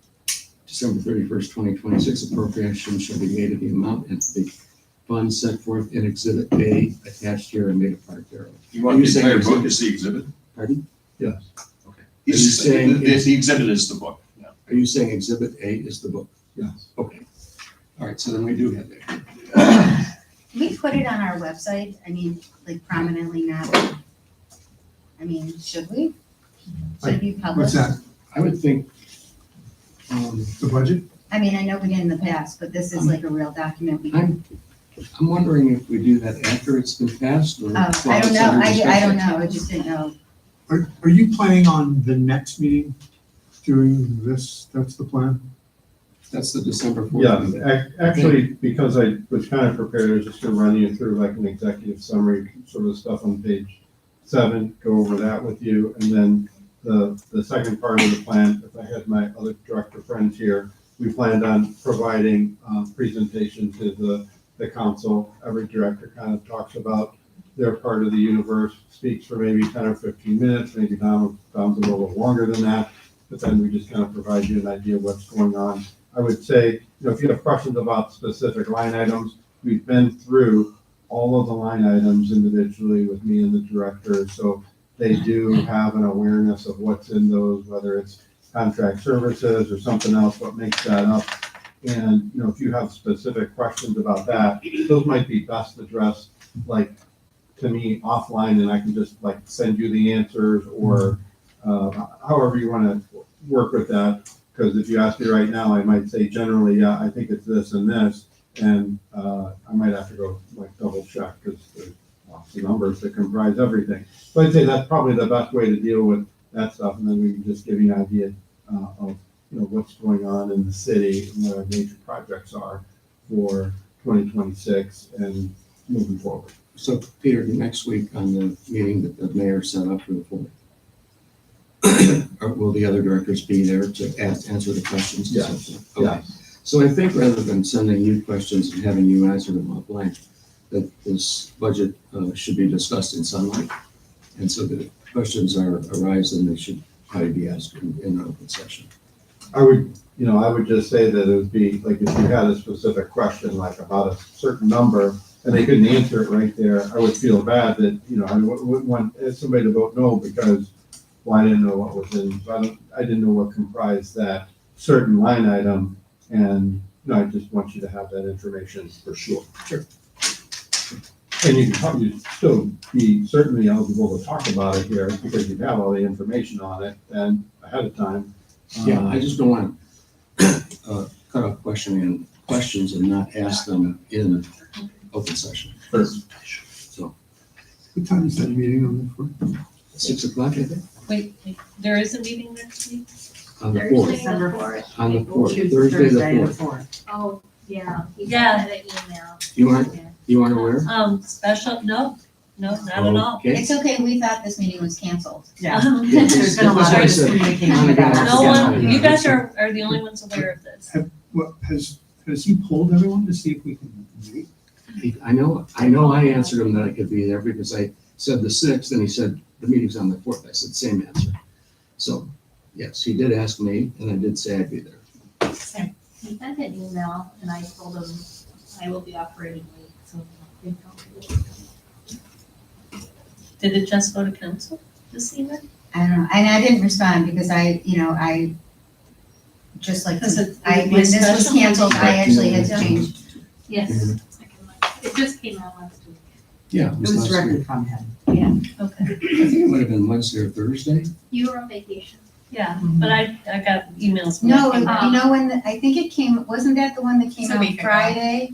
December 31st, 2026, appropriation shall be made of the amount and to the funds set forth in Exhibit A attached here and made a part thereof. You want Are you the saying entire exhibit? book as the exhibit? Pardon? Yes. He's saying the exhibit is the book, yeah. Are you saying Exhibit A is the book? Yes. Okay. All right, so then we do have that. Can we put it on our website? I mean, like prominently now? I mean, should we? Should it be published? what's that, I would think, the budget? I mean, I know we did in the past, but this is like a real document. We I'm I'm wondering if we do that after it's been passed or. Oh, I while don't it's know, under I discussion. don't know, I just didn't know. Are you planning on the next meeting doing this? That's the plan? That's the December Yeah, 14th. actually, because I was kind of prepared, I was just gonna run you through like an executive summary, sort of stuff on page 7, go over that with you, and then the second part of the plan, if I had my other director friends here, we planned on providing presentation to the council. Every director kind of talks about their part of the universe, speaks for maybe 10 or 15 minutes, maybe Don's a little longer than that, but then we just kind of provide you an idea of what's going on. I would say, if you have questions about specific line items, we've been through all of the line items individually with me and the director, so they do have an awareness of what's in those, whether it's contract services or something else, what makes that up. And, if you have specific questions about that, those might be best addressed, like, to me offline, and I can just like send you the answers, or however you want to work with that. Because if you ask me right now, I might say generally, yeah, I think it's this and this, and I might have to go like double check because there's lots of numbers that comprise everything. So I'd say that's probably the best way to deal with that stuff, and then we can just give you an idea of what's going on in the city and what our major projects are for 2026 and moving forward. So Peter, next week on the meeting that the mayor set up for the 4th, will the other directors be there to answer the questions? and Yes. so forth? Okay. Yeah. So I think rather than sending you questions and having you answer them offline, that this budget should be discussed in sunlight. And so that if questions arise, then they should probably be asked in an open session. I would just say that it would be, like, if you had a specific question, like about a certain number, and they couldn't answer it right there, I would feel bad that, I wouldn't want somebody to vote no because, well, I didn't know what was in, I didn't know what comprised that certain line item, and, I just want you to have that information for sure. Sure. And you can probably still be certainly eligible to talk about it here, because you have all the information on it, and ahead of time. Yeah, I just don't want to cut off questions and not ask them in open session. So, What time is that meeting on the 4th? 6 o'clock, I think, Wait, there is a meeting next week? on the Thursday 4th. the December 4th. On the 4th, Tuesday, Thursday the the 4th. 4th. Oh, yeah, he Yeah. sent an email. You aren't aware? Special, no, not at all. Okay. It's okay, we thought this meeting was canceled. Yeah. Yeah, There's been a lot that's what I of said. miscommunication about No No our one, schedule. you guys are the only ones aware of this. What, has he polled everyone to see if we can meet? I know I answered him that I could be there because I said the 6th and he said the meeting's on the 4th. I said same answer. So, yes, he did ask me and I did say I'd be there. He sent an email and I told him I will be operating late, so they don't. Did it just go to council this evening? I don't know, and I didn't respond because I just like, Because it when would be a this was special canceled, I meeting. actually had changed. Yes, it just came out last week. Yeah, it It was was last directly week. from him. Okay, I think it might have been Wednesday or Thursday. You were on vacation. yeah, but I got emails. from No, everyone. I think it came, wasn't that the one that came It's a out week ago. Friday?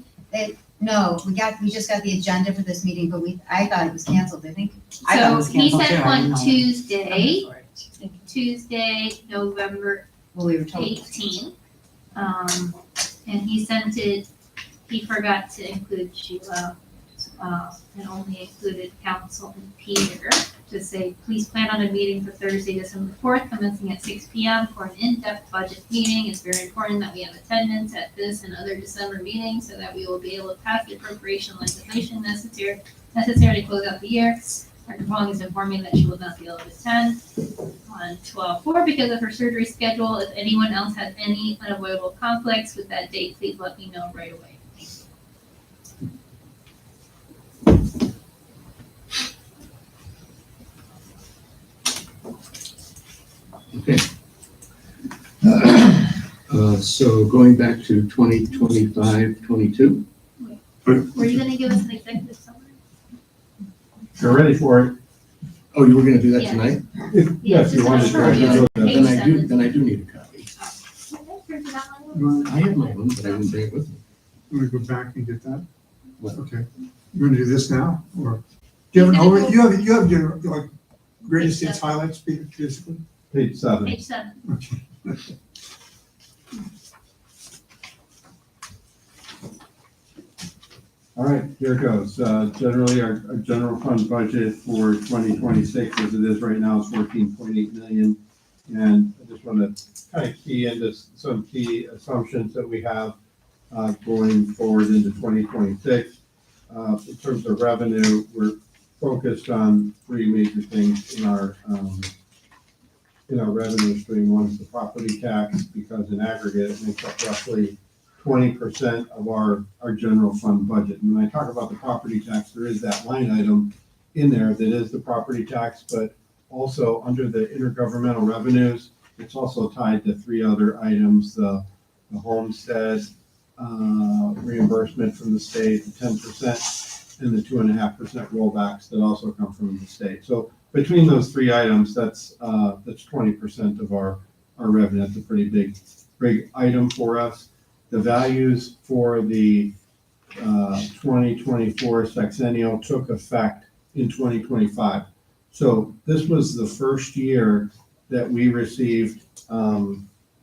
No, we just got the agenda for this meeting, but I thought it was canceled, I think. I thought it was So he canceled too, sent I didn't one know. Tuesday, November Well, we were told. 18. And he sent it, he forgot to include Sheila, and only included council and Peter to say, please plan on a meeting for Thursday, December 4th, commencing at 6 p.m. for an in-depth budget meeting. It's very important that we have attendance at this and other December meetings so that we will be able to pass the appropriation legislation necessary to close out the year. Dr. Fong is informing that she will not be able to attend on 12/4 because of her surgery schedule. If anyone else has any unavoidable conflicts with that date, please let me know right away. Okay. So going back to 2025-22, Were you gonna give us an executive summary? If you're ready for it, oh, you were gonna do that Yes. tonight? yes, you want to try to go there. Then I do need a copy. Okay, print it out. You want I have my own, but I didn't bring it with me. to go back and get that? Okay, you wanna do this now, or? Do you have an over, you have your, like, greatest hits highlights, basically? Page 7. Page 7. Okay. All right, here it goes. Generally, our general fund budget for 2026, as it is right now, is 14.8 million. And I just want to kind of key into some key assumptions that we have going forward into 2026. In terms of revenue, we're focused on three major things in our revenue stream. One is the property tax, because in aggregate, it makes up roughly 20% of our general fund budget. And when I talk about the property tax, there is that line item in there that is the property tax, but also under the intergovernmental revenues, it's also tied to three other items, the homestead reimbursement from the state, the 10%, and the 2.5% rollbacks that also come from the state. So between those three items, that's 20% of our revenue. That's a pretty big item for us. The values for the 2024 sexennial took effect in 2025. So this was the first year that we received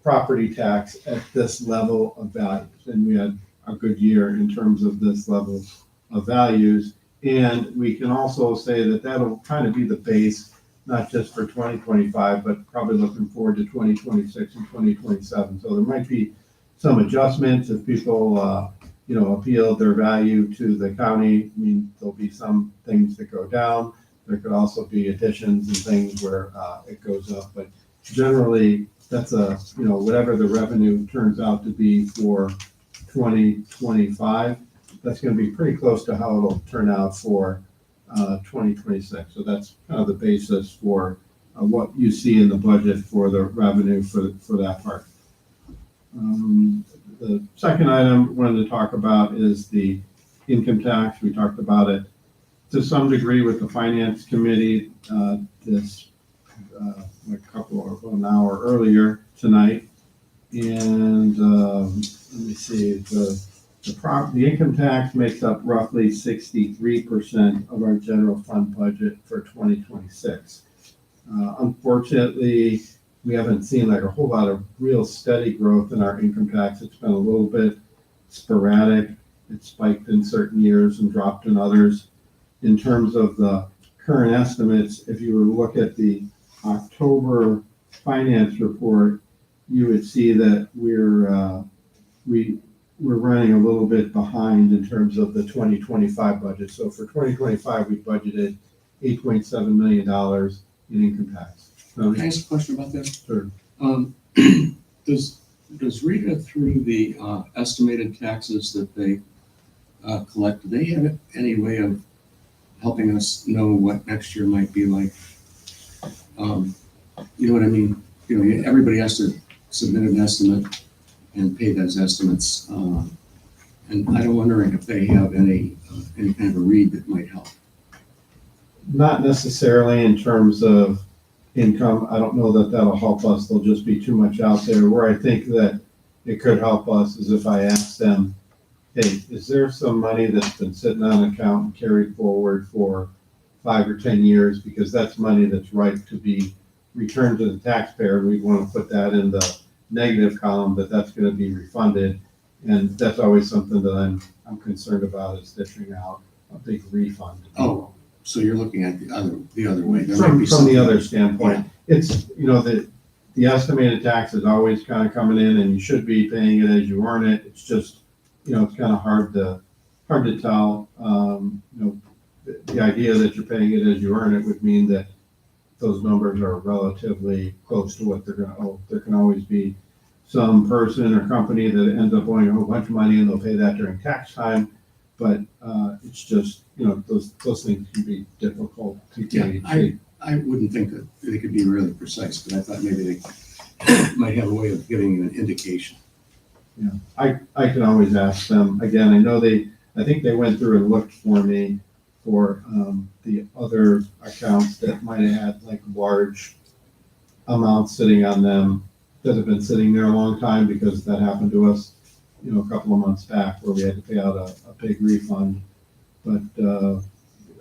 property tax at this level of values. And we had a good year in terms of this level of values. And we can also say that that'll kind of be the base, not just for 2025, but probably looking forward to 2026 and 2027. So there might be some adjustments if people, appeal their value to the county. I mean, there'll be some things that go down. There could also be additions and things where it goes up. But generally, that's whatever the revenue turns out to be for 2025, that's going to be pretty close to how it'll turn out for 2026. So that's kind of the basis for what you see in the budget for the revenue for that part. The second item I wanted to talk about is the income tax. We talked about it to some degree with the finance committee an hour earlier tonight. And let me see, the income tax makes up roughly 63% of our general fund budget for 2026. Unfortunately, we haven't seen like a whole lot of real steady growth in our income tax. It's been a little bit sporadic. It spiked in certain years and dropped in others. In terms of the current estimates, if you were to look at the October finance report, you would see that we're running a little bit behind in terms of the 2025 budget. So for 2025, we budgeted $8.7 million in income tax. Can I ask a question about that? Sure. Does Rita, through the estimated taxes that they collect, do they have any way of helping us know what next year might be like? You know what I mean? Everybody has to submit an estimate and pay those estimates. And I'm wondering if they have any kind of a read that might help. Not necessarily in terms of income. I don't know that that'll help us. There'll just be too much out there. Where I think that it could help us is if I ask them, hey, is there some money that's been sitting on an account and carried forward for 5 or 10 years? Because that's money that's right to be returned to the taxpayer. We want to put that in the negative column, that that's going to be refunded. And that's always something that I'm concerned about, is dishing out a big refund. Oh, so you're looking at the other way. There might From be the something. other standpoint, it's, the estimated tax is always kind of coming in, and you should be paying it as you earn it. It's just, it's kind of hard to tell. The idea that you're paying it as you earn it would mean that those numbers are relatively close to what they're going to owe. There can always be some person or company that ends up owing a whole bunch of money, and they'll pay that during tax time. But it's just, those things can be difficult to gauge. I wouldn't think that they could be really precise, but I thought maybe they might have a way of giving you an indication. Yeah, I can always ask them. Again, I think they went through and looked for me for the other accounts that might have had like large amounts sitting on them that have been sitting there a long time, because that happened to us a couple of months back where we had to pay out a big refund. But,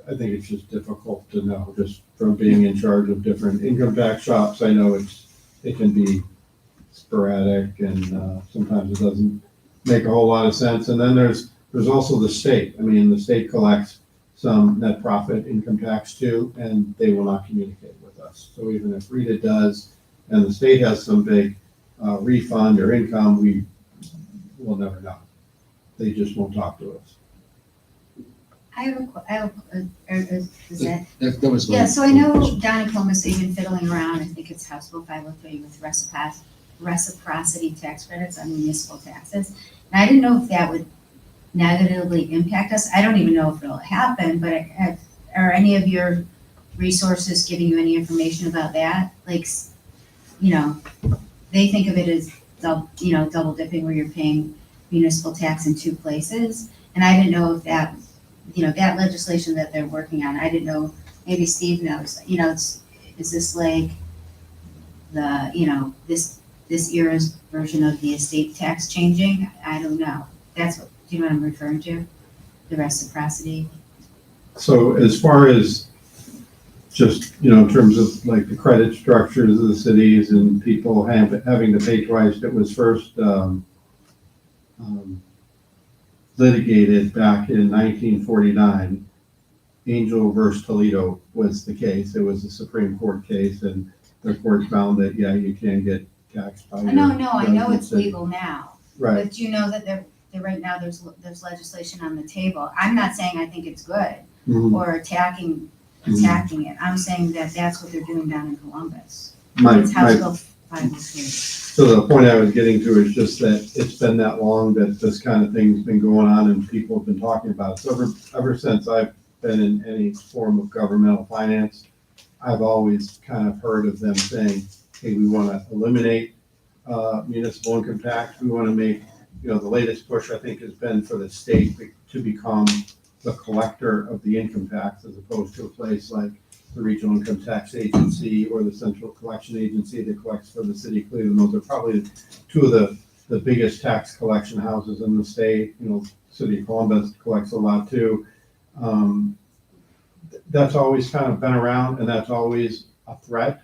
I think it's just difficult to know, just from being in charge of different income tax shops. I know it can be sporadic and, sometimes it doesn't make a whole lot of sense. And then there's also the state. I mean, the state collects some net profit income tax too, and they will not communicate with us. So even if Rita does, and the state has some big refund or income, we will never know. They just won't talk to us. Is that? That was. Yeah, so I know Donna Comus even fiddling around, I think it's House Bill 503 with reciprocity tax credits on municipal taxes. And I didn't know if that would negatively impact us. I don't even know if it'll happen, but are any of your resources giving you any information about that? Like, they think of it as double dipping where you're paying municipal tax in two places. And I didn't know if that, that legislation that they're working on, I didn't know, maybe Steve knows, is this like the, this era's version of the estate tax changing? I don't know. That's what, do you know what I'm referring to? The reciprocity? So as far as just, in terms of like the credit structures of the cities and people having to pay twice, it was first litigated back in 1949. Angel versus Toledo was the case. It was a Supreme Court case, and the court found that, yeah, you can get taxed by your No, I know it's city. legal now. Right. But do you know that right now there's legislation on the table? I'm not saying I think it's good Mhm. or attacking it. I'm saying that that's what they're doing down in Columbus. My- It's House my- Bill 503. So the point I was getting to is just that it's been that long that this kind of thing's been going on and people have been talking about it. So ever since I've been in any form of governmental finance, I've always kind of heard of them saying, hey, we want to eliminate municipal income tax. We want to make, the latest push I think has been for the state to become the collector of the income tax as opposed to a place like the Regional Income Tax Agency or the Central Collection Agency that collects for the city of Cleveland. Those are probably two of the biggest tax collection houses in the state. City of Columbus collects a lot too. That's always kind of been around, and that's always a threat.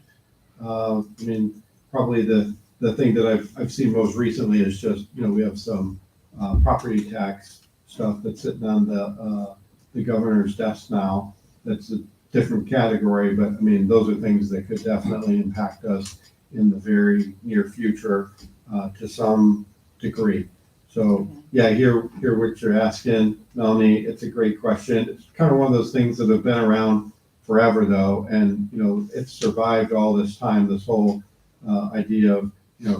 Probably the thing that I've seen most recently is just, we have some property tax stuff that's sitting on the governor's desk now. That's a different category, but those are things that could definitely impact us in the very near future to some degree. So yeah, I hear what you're asking, Melanie. It's a great question. It's kind of one of those things that have been around forever though. And, it's survived all this time, this whole idea of,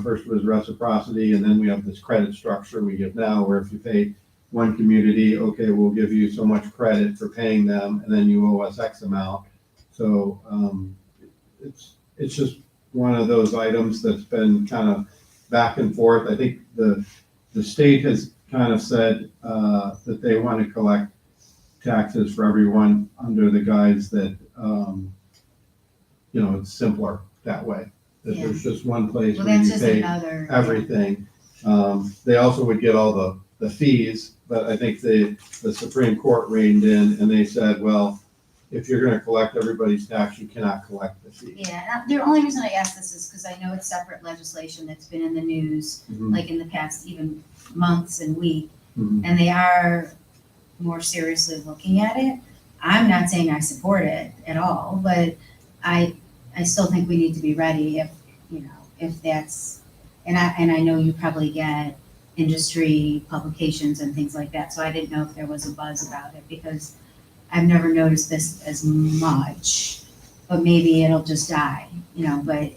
first it was reciprocity, and then we have this credit structure we give now where if you pay one community, okay, we'll give you so much credit for paying them, and then you owe us X amount. So it's just one of those items that's been kind of back and forth. I think the state has kind of said that they want to collect taxes for everyone under the guise that it's simpler that way. That Yeah. there's just one place Well, where that's you just pay another. everything. They also would get all the fees, but I think the Supreme Court reined in and they said, well, if you're gonna collect everybody's tax, you cannot collect the fee. Yeah, the only reason I ask this is because I know it's separate legislation that's been in the news, Mhm, like in the past even months and weeks, mhm. and they are more seriously looking at it. I'm not saying I support it at all, but I still think we need to be ready if that's, and I know you probably get industry publications and things like that, so I didn't know if there was a buzz about it because I've never noticed this as much, but maybe it'll just die, but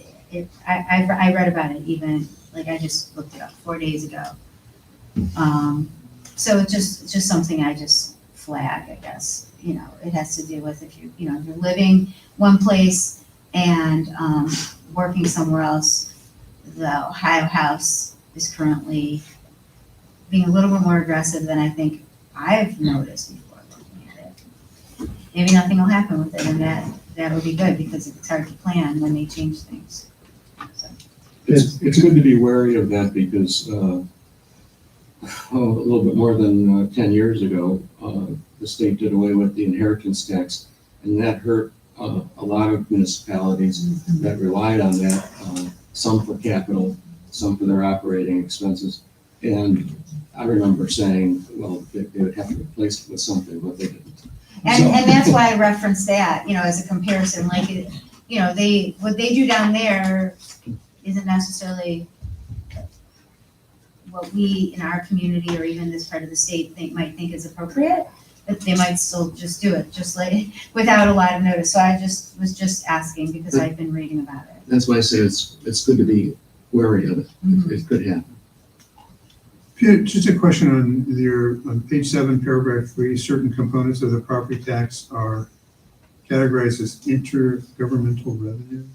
I read about it even, like I just looked it up 4 days ago. So it's just something I just flag, I guess, it has to do with if you're living one place and working somewhere else. The Ohio House is currently being a little bit more aggressive than I think I've noticed before looking at it. Maybe nothing will happen with it, and that would be good because it's hard to plan when they change things. So, It's good to be wary of that because a little bit more than 10 years ago, the state did away with the inheritance tax, and that hurt a lot of municipalities that relied on that, some for capital, some for their operating expenses. And I remember saying, well, they would have to replace it with something, but they didn't. And that's why I referenced that, as a comparison, like, what they do down there isn't necessarily what we in our community or even this part of the state might think is appropriate, but they might still just do it, just like, without a lot of notice. So I was just asking because I've been reading about it. That's why I say it's good to be wary of it. It could happen. Just a question on page 7, paragraph 3, certain components of the property tax are categorized as intergovernmental revenue.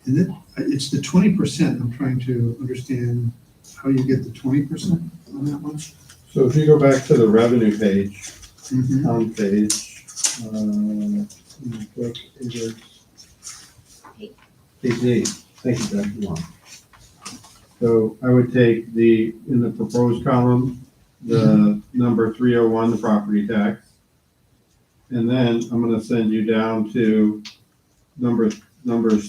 And it's the 20%. I'm trying to understand how you get the 20% on that one. So if you go back to the revenue page, Mhm. on page, page 8, thank you, Dr. Long. So I would take in the proposed column, the number 301, the property tax. And then I'm gonna send you down to numbers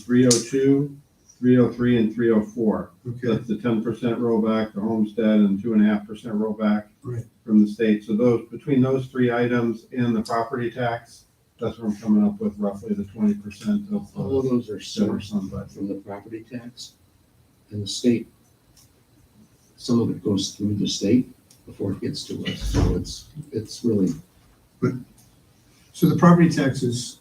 302, 303, and 304. Okay, That's the 10% rollback, the homestead, and 2.5% rollback Right. from the state. So between those three items and the property tax, that's where I'm coming up with roughly the 20% of All of those are general sourced fund budget. from the property tax and the state. Some of it goes through the state before it gets to us, so it's really, so the property taxes,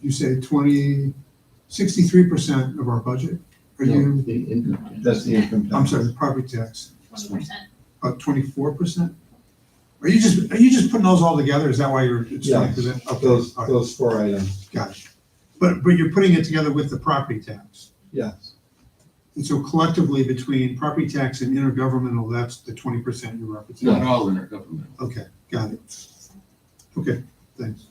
you say 63% of our budget? Are you, the income tax. That's the income tax. I'm sorry, the property tax, 20%. about 24%? Are you just putting those all together? Is that why it's Yeah, 20%? Okay, all right, Those 4 items, got it. But you're putting it together with the property tax? yes. And so collectively, between property tax and intergovernmental, that's the 20% you're referencing? Not all intergovernmental. Okay, got it. Okay, thanks.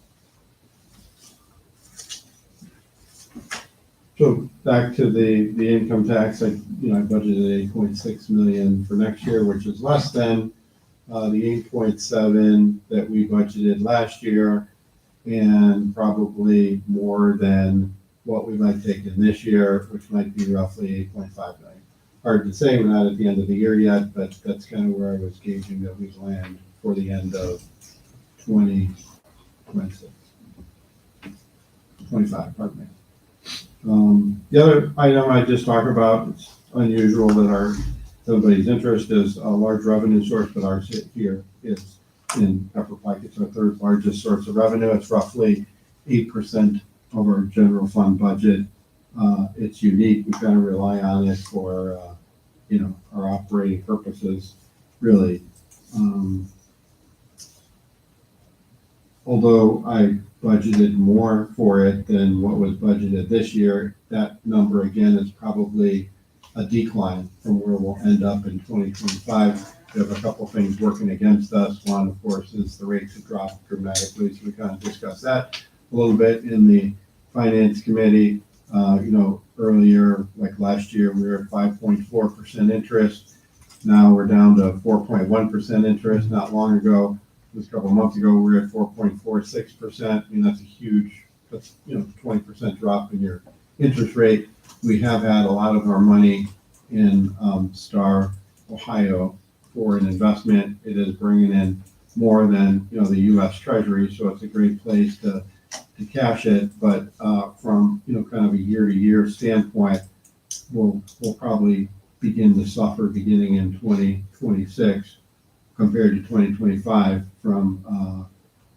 So back to the income tax, I budgeted 8.6 million for next year, which is less than the 8.7 that we budgeted last year, and probably more than what we might take in this year, which might be roughly 8.5 million. Hard to say, we're not at the end of the year yet, but that's kind of where I was gauging that we'd land for the end of 2026. 25, pardon me. The other item I just talked about, it's unusual that everybody's interest is a large revenue source, but ours here is in Upper Pike. It's our third largest source of revenue. It's roughly 8% of our general fund budget. It's unique. We kind of rely on it for, our operating purposes, really. Although I budgeted more for it than what was budgeted this year, that number again is probably a decline from where we'll end up in 2025. We have a couple things working against us. One, of course, is the rates have dropped dramatically, so we kind of discussed that a little bit in the finance committee. Earlier, like last year, we were at 5.4% interest. Now we're down to 4.1% interest. Not long ago, just a couple of months ago, we were at 4.46%. I mean, that's 20% drop in your interest rate. We have had a lot of our money in Star, Ohio for an investment. It is bringing in more than, the U.S. Treasury, so it's a great place to cash it. But from, kind of a year-to-year standpoint, we'll probably begin to suffer beginning in 2026 compared to 2025 from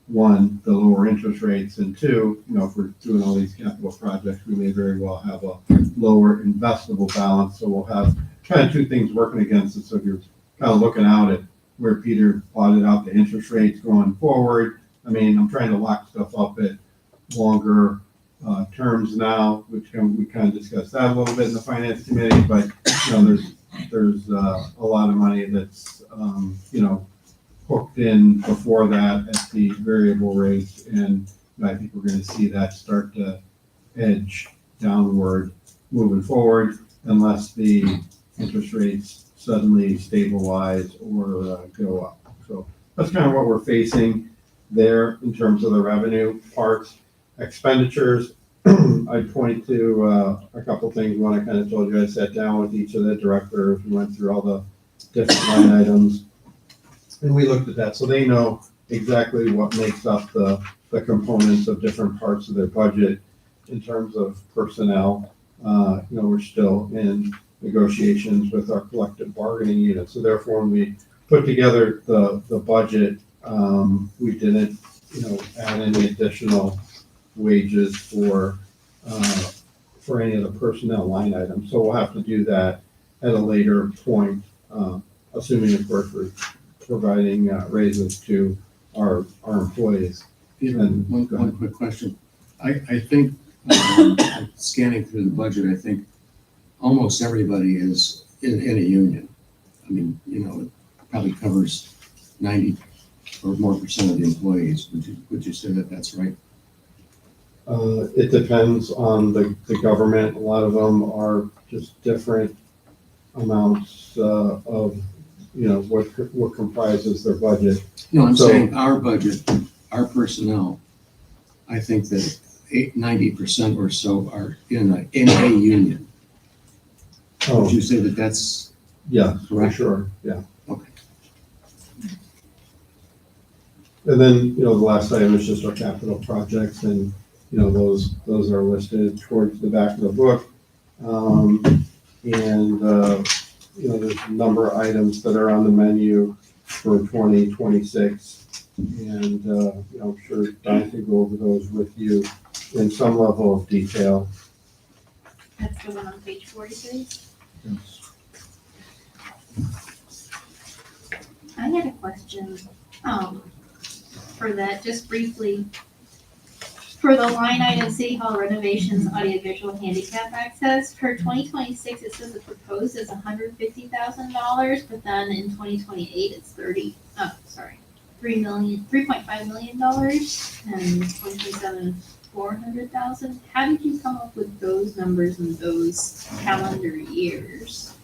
one, the lower interest rates, and two, if we're doing all these capital projects, we may very well have a lower investable balance. So we'll have kind of two things working against us. So if you're kind of looking out at where Peter plotted out the interest rates going forward, I mean, I'm trying to lock stuff up at longer terms now, which we kind of discussed that a little bit in the finance committee, but there's a lot of money that's hooked in before that at the variable rates, and I think we're going to see that start to edge downward moving forward, unless the interest rates suddenly stabilize or go up. So that's kind of what we're facing there in terms of the revenue parts. Expenditures, I'd point to a couple things. One, I kind of told you, I sat down with each of the directors, we went through all the different line items, and we looked at that. So they know exactly what makes up the components of different parts of their budget in terms of personnel. We're still in negotiations with our collective bargaining unit. So therefore, when we put together the budget, we didn't, add any additional wages for any of the personnel line items. So we'll have to do that at a later point, assuming of course we're providing raises to our employees. Peter, And- one go ahead. quick question. I think, scanning through the budget, I think almost everybody is in a union. I mean, it probably covers 90 or more percent of the employees. Would you say that that's right? It depends on the government. A lot of them are just different amounts of, what comprises their budget. No, I'm So- saying our budget, our personnel, I think that 90% or so are in a union. Oh, Would you say that that's yeah, for correct? sure, yeah. Okay. And then, the last item is just our capital projects, and, those are listed towards the back of the book. There's a number of items that are on the menu for 2026. And, I'm sure Don can go over those with you in some level of detail. That's the one on page 43. I had a question, for that, just briefly. For the line item City Hall renovations, audiovisual handicap access, for 2026, it says the proposed is $150,000, but then in 2028, it's $3.5 million, and 2027, 400,000. How did you come up with those numbers in those calendar years?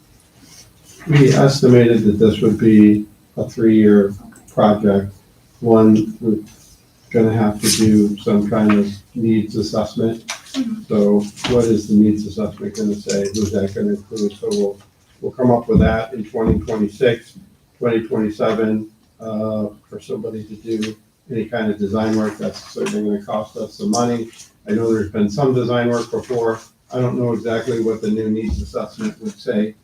We estimated that this would be a 3-year project. One, we're gonna have to do some kind of needs assessment. So what is the needs assessment gonna say? Who's that gonna include? So we'll come up with that in 2026, 2027, for somebody to do any kind of design work. That's certainly gonna cost us some money. I know there's been some design work before. I don't know exactly what the new needs assessment would say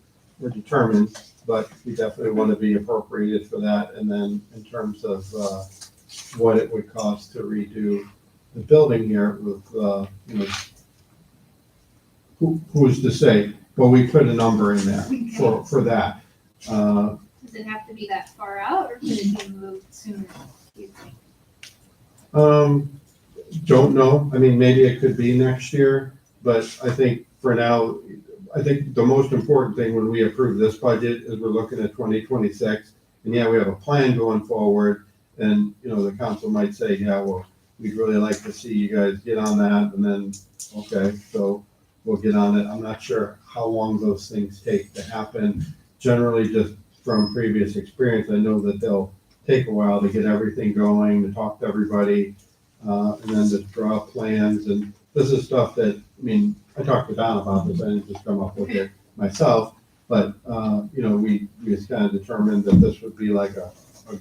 or determine, but we definitely want to be appropriated for that. And then in terms of what it would cost to redo the building here with, who's to say? Well, we put a number in there for that. Does it have to be that far out, or could it be moved sooner, do you think? Don't know. I mean, maybe it could be next year, but I think for now, I think the most important thing when we approve this budget is we're looking at 2026. And yeah, we have a plan going forward, and, the council might say, yeah, well, we'd really like to see you guys get on that, and then, okay, so we'll get on it. I'm not sure how long those things take to happen. Generally, just from previous experience, I know that they'll take a while to get everything going, to talk to everybody, and then to draw plans. And this is stuff that, I talked to Don about this, I didn't just come up with it myself, but, we just kind of determined that this would be like a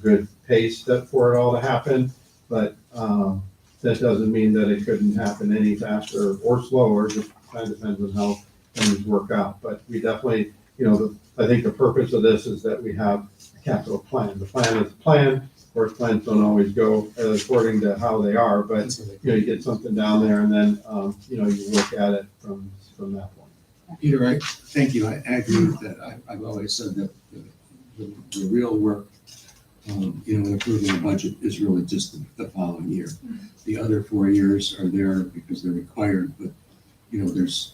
good pace for it all to happen. But that doesn't mean that it couldn't happen any faster or slower, just kind of depends on how things work out. But we definitely, I think the purpose of this is that we have a capital plan. The plan is a plan. Of course, plans don't always go according to how they are, but, you get something down there, and then, you look at it from that point. Peter, thank you. I agree with that. I've always said that the real work, in approving the budget is really just the following year. The other 4 years are there because they're required, but, there's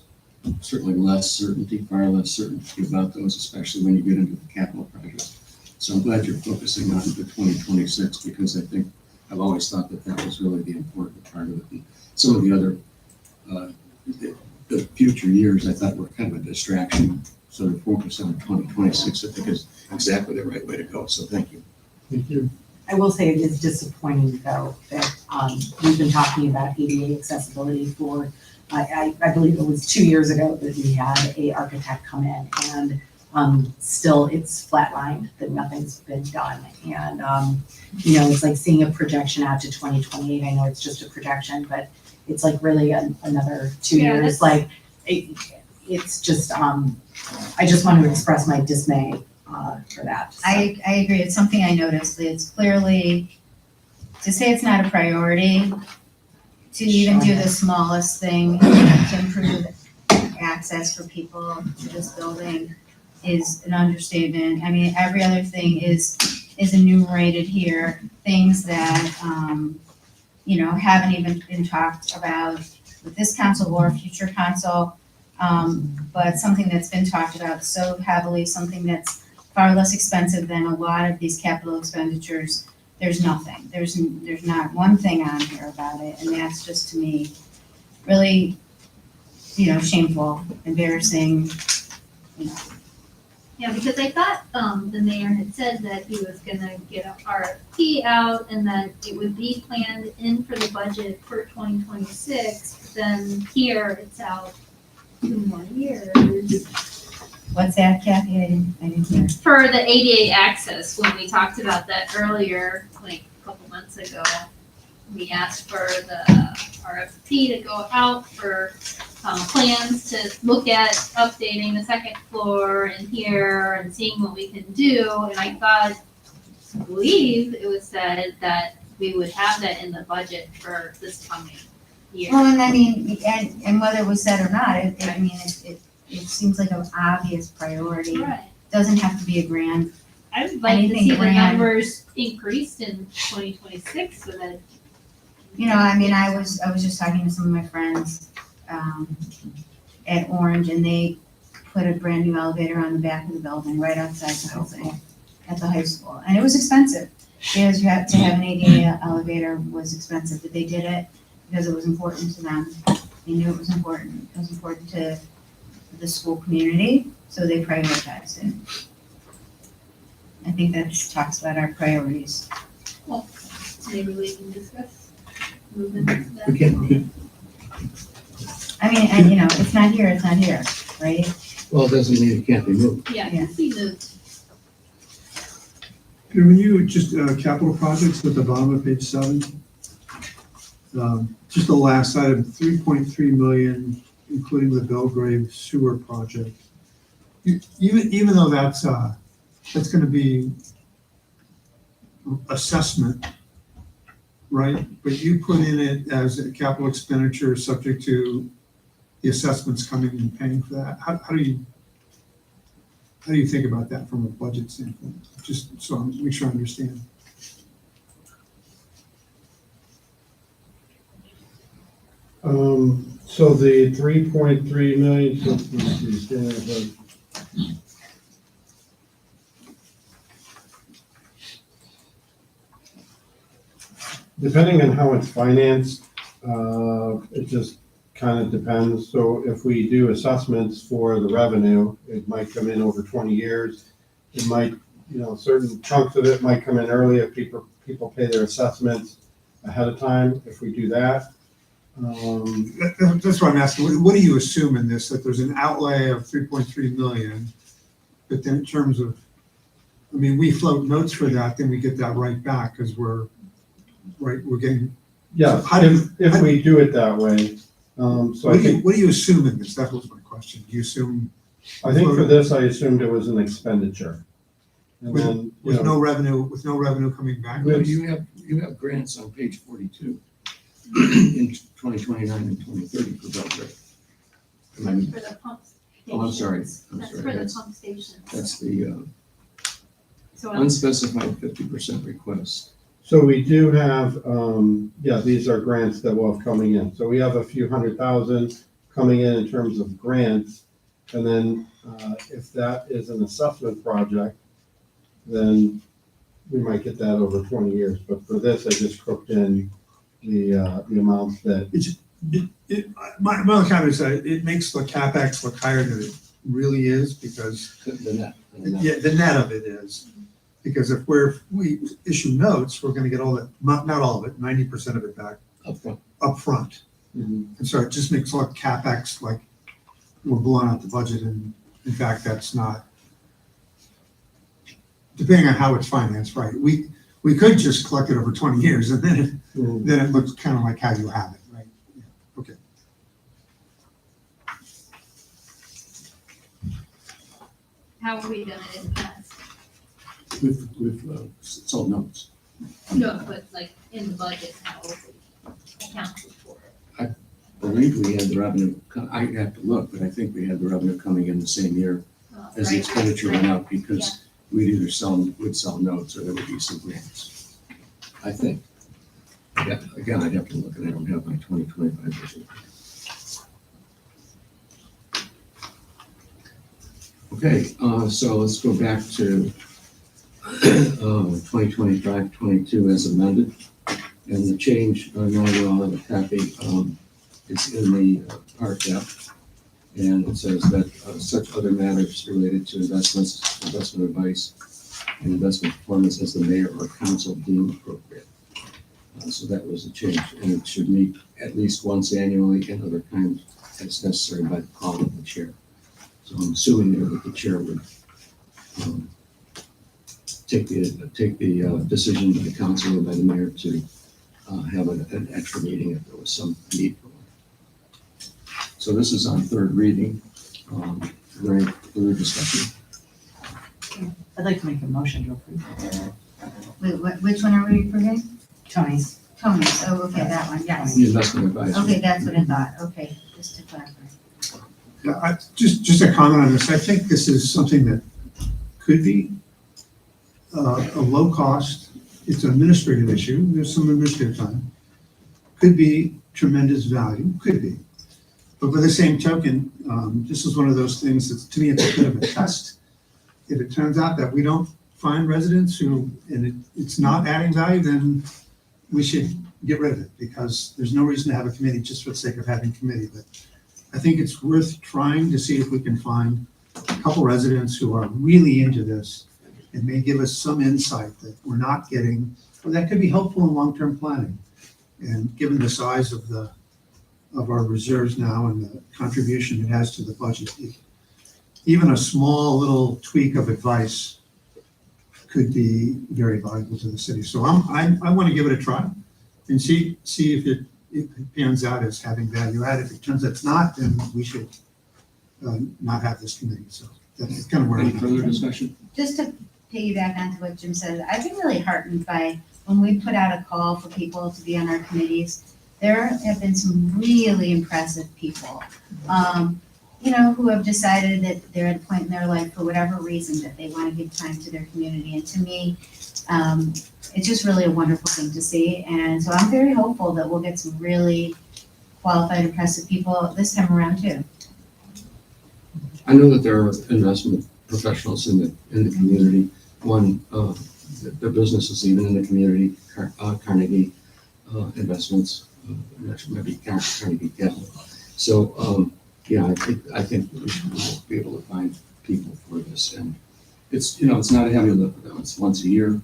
certainly less certainty, far less certainty about those, especially when you get into the capital projects. So I'm glad you're focusing on the 2026, because I think I've always thought that was really the important part of it. And some of the other, the future years I thought were kind of a distraction, sort of focus on 2026, I think is exactly the right way to go. So thank you. Thank you. I will say it is disappointing though, that, we've been talking about ADA accessibility for, I believe it was 2 years ago that we had a architect come in and, still it's flatlined, that nothing's been done. And, you know, it's like seeing a projection out to 2028. I know it's just a projection, but it's like really another 2 Yeah, years, that's- like, it's just, I just want to express my dismay, for that. So. I agree, it's something I noticed, it's clearly, to say it's not a priority, to even do the smallest thing to improve access for people to this building is an understatement. I mean, every other thing is enumerated here, things that, you know, haven't even been talked about with this council or future council, but something that's been talked about so heavily, something that's far less expensive than a lot of these capital expenditures. There's nothing. There's not one thing on here about it, and that's just to me really, you know, shameful, embarrassing, you know. Yeah, because I thought, the mayor had said that he was gonna get a RFP out and that it would be planned in for the budget for 2026. Then here it's out 2 more years. What's that, Kathy? I didn't hear. For the ADA access, when we talked about that earlier, like a couple months ago, we asked for the RFP to go out for plans to look at updating the second floor and here and seeing what we can do. And I believe it was said that we would have that in the budget for this coming year. Well, and I mean, and whether it was said or not, it seems like an obvious priority. Right. Doesn't have to be a grand. I would like to Anything see the grand. numbers increased in 2026 so that. You know, I mean, I was just talking to some of my friends at Orange, and they put a brand new elevator on the back of the building, right outside the high school, at the high school, and it was expensive. Because you had to have an ADA elevator was expensive, but they did it because it was important to them. They knew it was important. It was important to the school community, so they prioritized it. I think that just talks about our priorities. Maybe we can discuss moving that. We can, I mean, and you know, it's not here, right? well, it doesn't mean it can't be moved. Yeah, you can see the, When you, just capital projects at the bottom of page 7, just the last item, 3.3 million, including the Belgrave sewer project. Even though that's gonna be assessment, right? But you put in it as a capital expenditure subject to the assessments coming and paying for that. How do you think about that from a budget standpoint? Just so I make sure I understand. So the 3.3 million, so let's see, stand up. Depending on how it's financed, it just kind of depends. So if we do assessments for the revenue, it might come in over 20 years. It might, you know, certain chunks of it might come in early if people pay their assessments ahead of time, if we do that. That's what I'm asking. What do you assume in this, that there's an outlay of 3.3 million, but then in terms of, I mean, we float notes for that, then we get that right back because we're getting. Yeah, So how do if we do it that way. So I think, What do you assume in this? That was my question. Do you assume I think for this, I assumed it was an expenditure. And with, then, you with know, no revenue coming back? Well, you have grants on page 42 in 2029 and 2030 for Belgrade. Am I- for the pump stations. Oh, I'm sorry. That's for the That's- pump stations. That's the So unspecified 50% request. so we do have, these are grants that will have coming in. So we have a few $100,000 coming in terms of grants. And then if that is an assessment project, then we might get that over 20 years. But for this, I just cooked in the amounts that, My other comment is that it makes the CapEx look higher than really is, because, The net. yeah, the net of it is. Because if we issue notes, we're gonna get all that, not all of it, 90% of it back Upfront. upfront. Mhm. And so it just makes all CapEx like we're blowing out the budget, and in fact, that's not, depending on how it's financed, right? We could just collect it over 20 years, and then it looks kind of like how you have it, right? Yeah, okay. How have we done it in the past? We've sold notes. No, but like in the budget, how have we accounted for it? I believe we had the revenue, I have to look, but I think we had the revenue coming in the same year as the Right, expenditure right. went out, because we'd either would sell notes, or there would be some grants. I think. Yeah, again, I'd have to look, and I don't have my 2025 vision. Okay, so let's go back to 2025-22 as amended. And the change, now we all have a copy, it's in the Part F. And it says that such other matters related to investments, investment advice, and investment performance as the mayor or council deem appropriate. So that was a change, and it should meet at least once annually, and other times as necessary by the call of the chair. So I'm assuming that the chair would take the decision by the council or by the mayor to have an extra meeting if there was some need for one. So this is on third reading. Is there any further discussion? I'd like to make a motion to approve. Wait, which one are we approving? Tony's. Tony's, oh, okay, that one, yes. The investment advisory. Okay, that's what I thought, okay, just to clarify. Yeah, just a comment on this. I think this is something that could be a low cost. It's an administrative issue. There's some administrative time. Could be tremendous value, could be. But by the same token, this is one of those things that, to me, it's a bit of a test. If it turns out that we don't find residents and it's not adding value, then we should get rid of it, because there's no reason to have a committee just for the sake of having a committee. But I think it's worth trying to see if we can find a couple residents who are really into this and may give us some insight that we're not getting, or that could be helpful in long-term planning. And given the size of our reserves now and the contribution it has to the budget, even a small little tweak of advice could be very valuable to the city. So I want to give it a try and see if it pans out as having value added. If it turns out it's not, then we should not have this committee. So that's kind of where Any I'm further at. discussion? Just to piggyback onto what Jim said, I've been really heartened by when we put out a call for people to be on our committees. There have been some really impressive people, who have decided that they're at a point in their life, for whatever reason, that they want to give time to their community. And to me, it's just really a wonderful thing to see. And so I'm very hopeful that we'll get some really qualified, impressive people this time around too. I know that there are investment professionals in the community. One, their business is even in the community, Carnegie Investments, maybe Carnegie Capital. So, yeah, I think we should be able to find people for this. And it's not a heavy lift for them. It's once a year.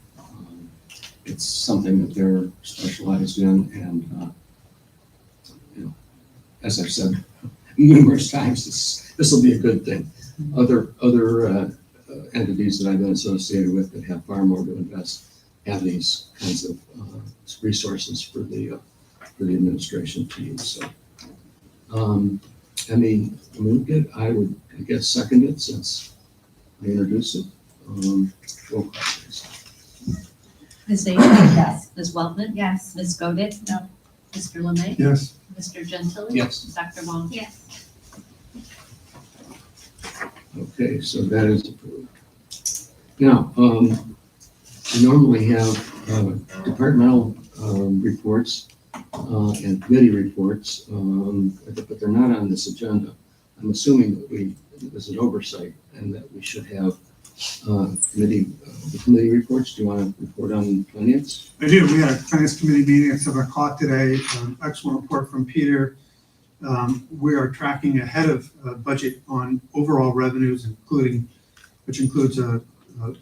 It's something that they're specialized in, and as I've said numerous times, this will be a good thing. Other entities that I've been associated with that have far more to invest have these kinds of resources for the administration to use. So, Emmy moved it. I would, I guess, second it since I introduced it. Roll call, please. Ms. Davis? Yes. Ms. Weltman? Yes. Ms. Godit? No. Mr. Lemay? Yes. Mr. Gentile? Yes. Dr. Wong? Yes. Okay, so that is approved. Now, we normally have departmental reports and committee reports, but they're not on this agenda. I'm assuming that this is oversight and that we should have the committee reports. Do you want to report on finance? I do. We had a finance committee meeting at 7:00 today. Excellent report from Peter. We are tracking ahead of budget on overall revenues, which includes a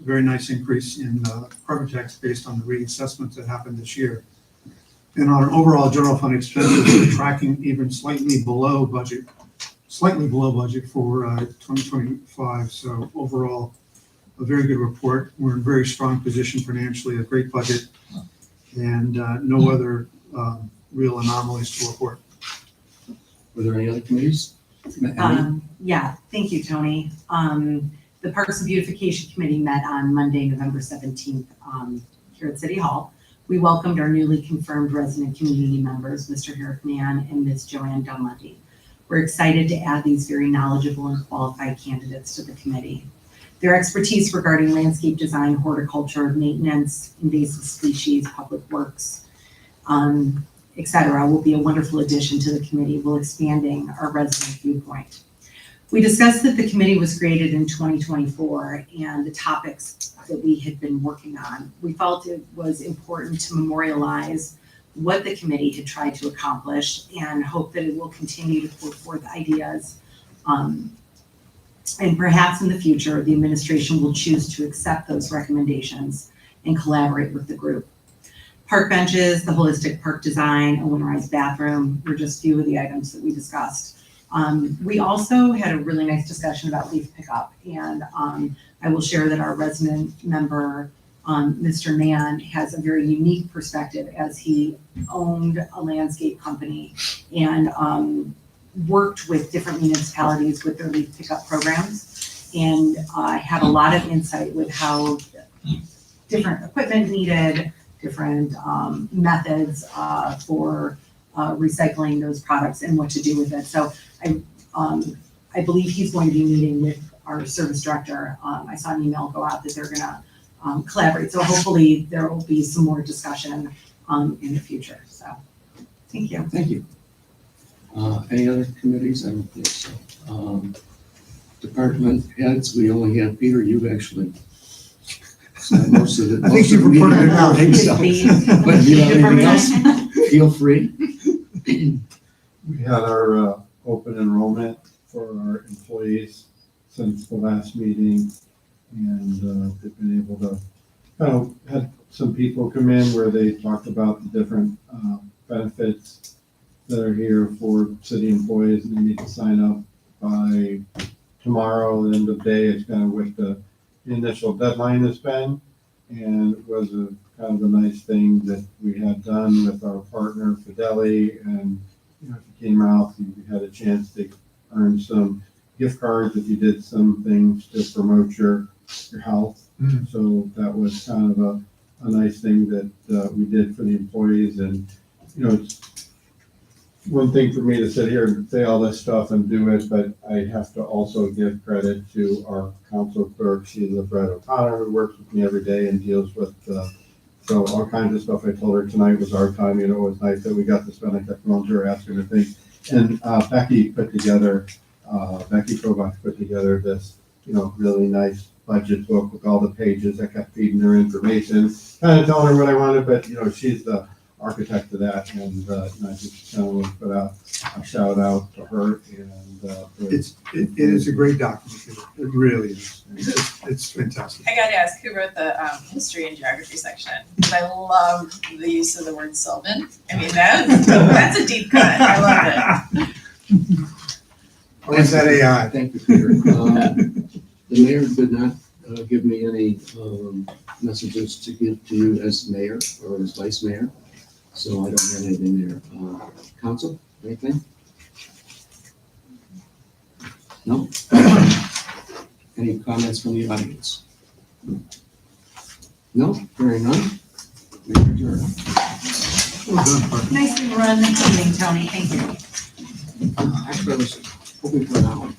very nice increase in property tax based on the reassessments that happened this year. And on overall general fund expenses, we're tracking even slightly below budget for 2025. So overall, a very good report. We're in a very strong position financially, a great budget, and no other real anomalies to report. Were there any other committees? Yeah, thank you, Tony. The Parks and Beautification Committee met on Monday, November 17th, here at City Hall. We welcomed our newly confirmed resident community members, Mr. Eric Mann and Ms. Joanne Dunlundy. We're excited to add these very knowledgeable and qualified candidates to the committee. Their expertise regarding landscape design, horticulture, maintenance, invasive species, public works, et cetera, will be a wonderful addition to the committee while expanding our resident viewpoint. We discussed that the committee was created in 2024 and the topics that we had been working on. We felt it was important to memorialize what the committee had tried to accomplish and hope that it will continue to put forth ideas. And perhaps in the future, the administration will choose to accept those recommendations and collaborate with the group. Park benches, the holistic park design, a winterized bathroom were just a few of the items that we discussed. We also had a really nice discussion about leaf pickup, and I will share that our resident member, Mr. Mann, has a very unique perspective as he owned a landscape company and worked with different municipalities with their leaf pickup programs, and had a lot of insight with how different equipment needed, different methods for recycling those products and what to do with it. So I believe he's going to be meeting with our service director. I saw an email go out that they're gonna collaborate. So hopefully there will be some more discussion in the future. So thank you. Thank you. Any other committees? I don't think so. Department heads, we only have Peter, you've actually said most of it. I think you've reported it out. I think so. But do you have anything else? Feel free. We had our open enrollment for our employees since the last meeting, and they've been able to kind of had some people come in where they talked about the different benefits that are here for city employees, and they need to sign up by tomorrow, the end of the day. It's kind of what the initial deadline has been, and it was a kind of a nice thing that we had done with our partner Fidelity. And if you came out, you had a chance to earn some gift cards if you did some things to promote your health. So that was kind of a nice thing that we did for the employees. And it's one thing for me to sit here and say all this stuff and do it, but I have to also give credit to our council clerk, Sheila Brett O'Connor, who works with me every day and deals with so all kinds of stuff. I told her tonight was our time. It was nice that we got to spend. I kept going to her, asking her things. And Becky Kobach put together this, really nice budget book with all the pages. I kept feeding her information, kind of telling her what I wanted, but she's the architect of that, and I just kind of want to put out a shout out to her. And It is a great document. It really is. It's fantastic. I gotta ask, who wrote the history and geography section? Because I love the use of the word Sylvan. I mean, that's a deep cut. I love it. Or is that AI? Thank you, Peter. The mayor did not give me any messages to give to you as mayor or as vice mayor, so I don't have anything there. Council, anything? No? Any comments from the audience? No? Hearing none? We adjourn. Well done, Parker. Nicely run meeting, Tony. Thank you. Actually, I was hoping for an hour.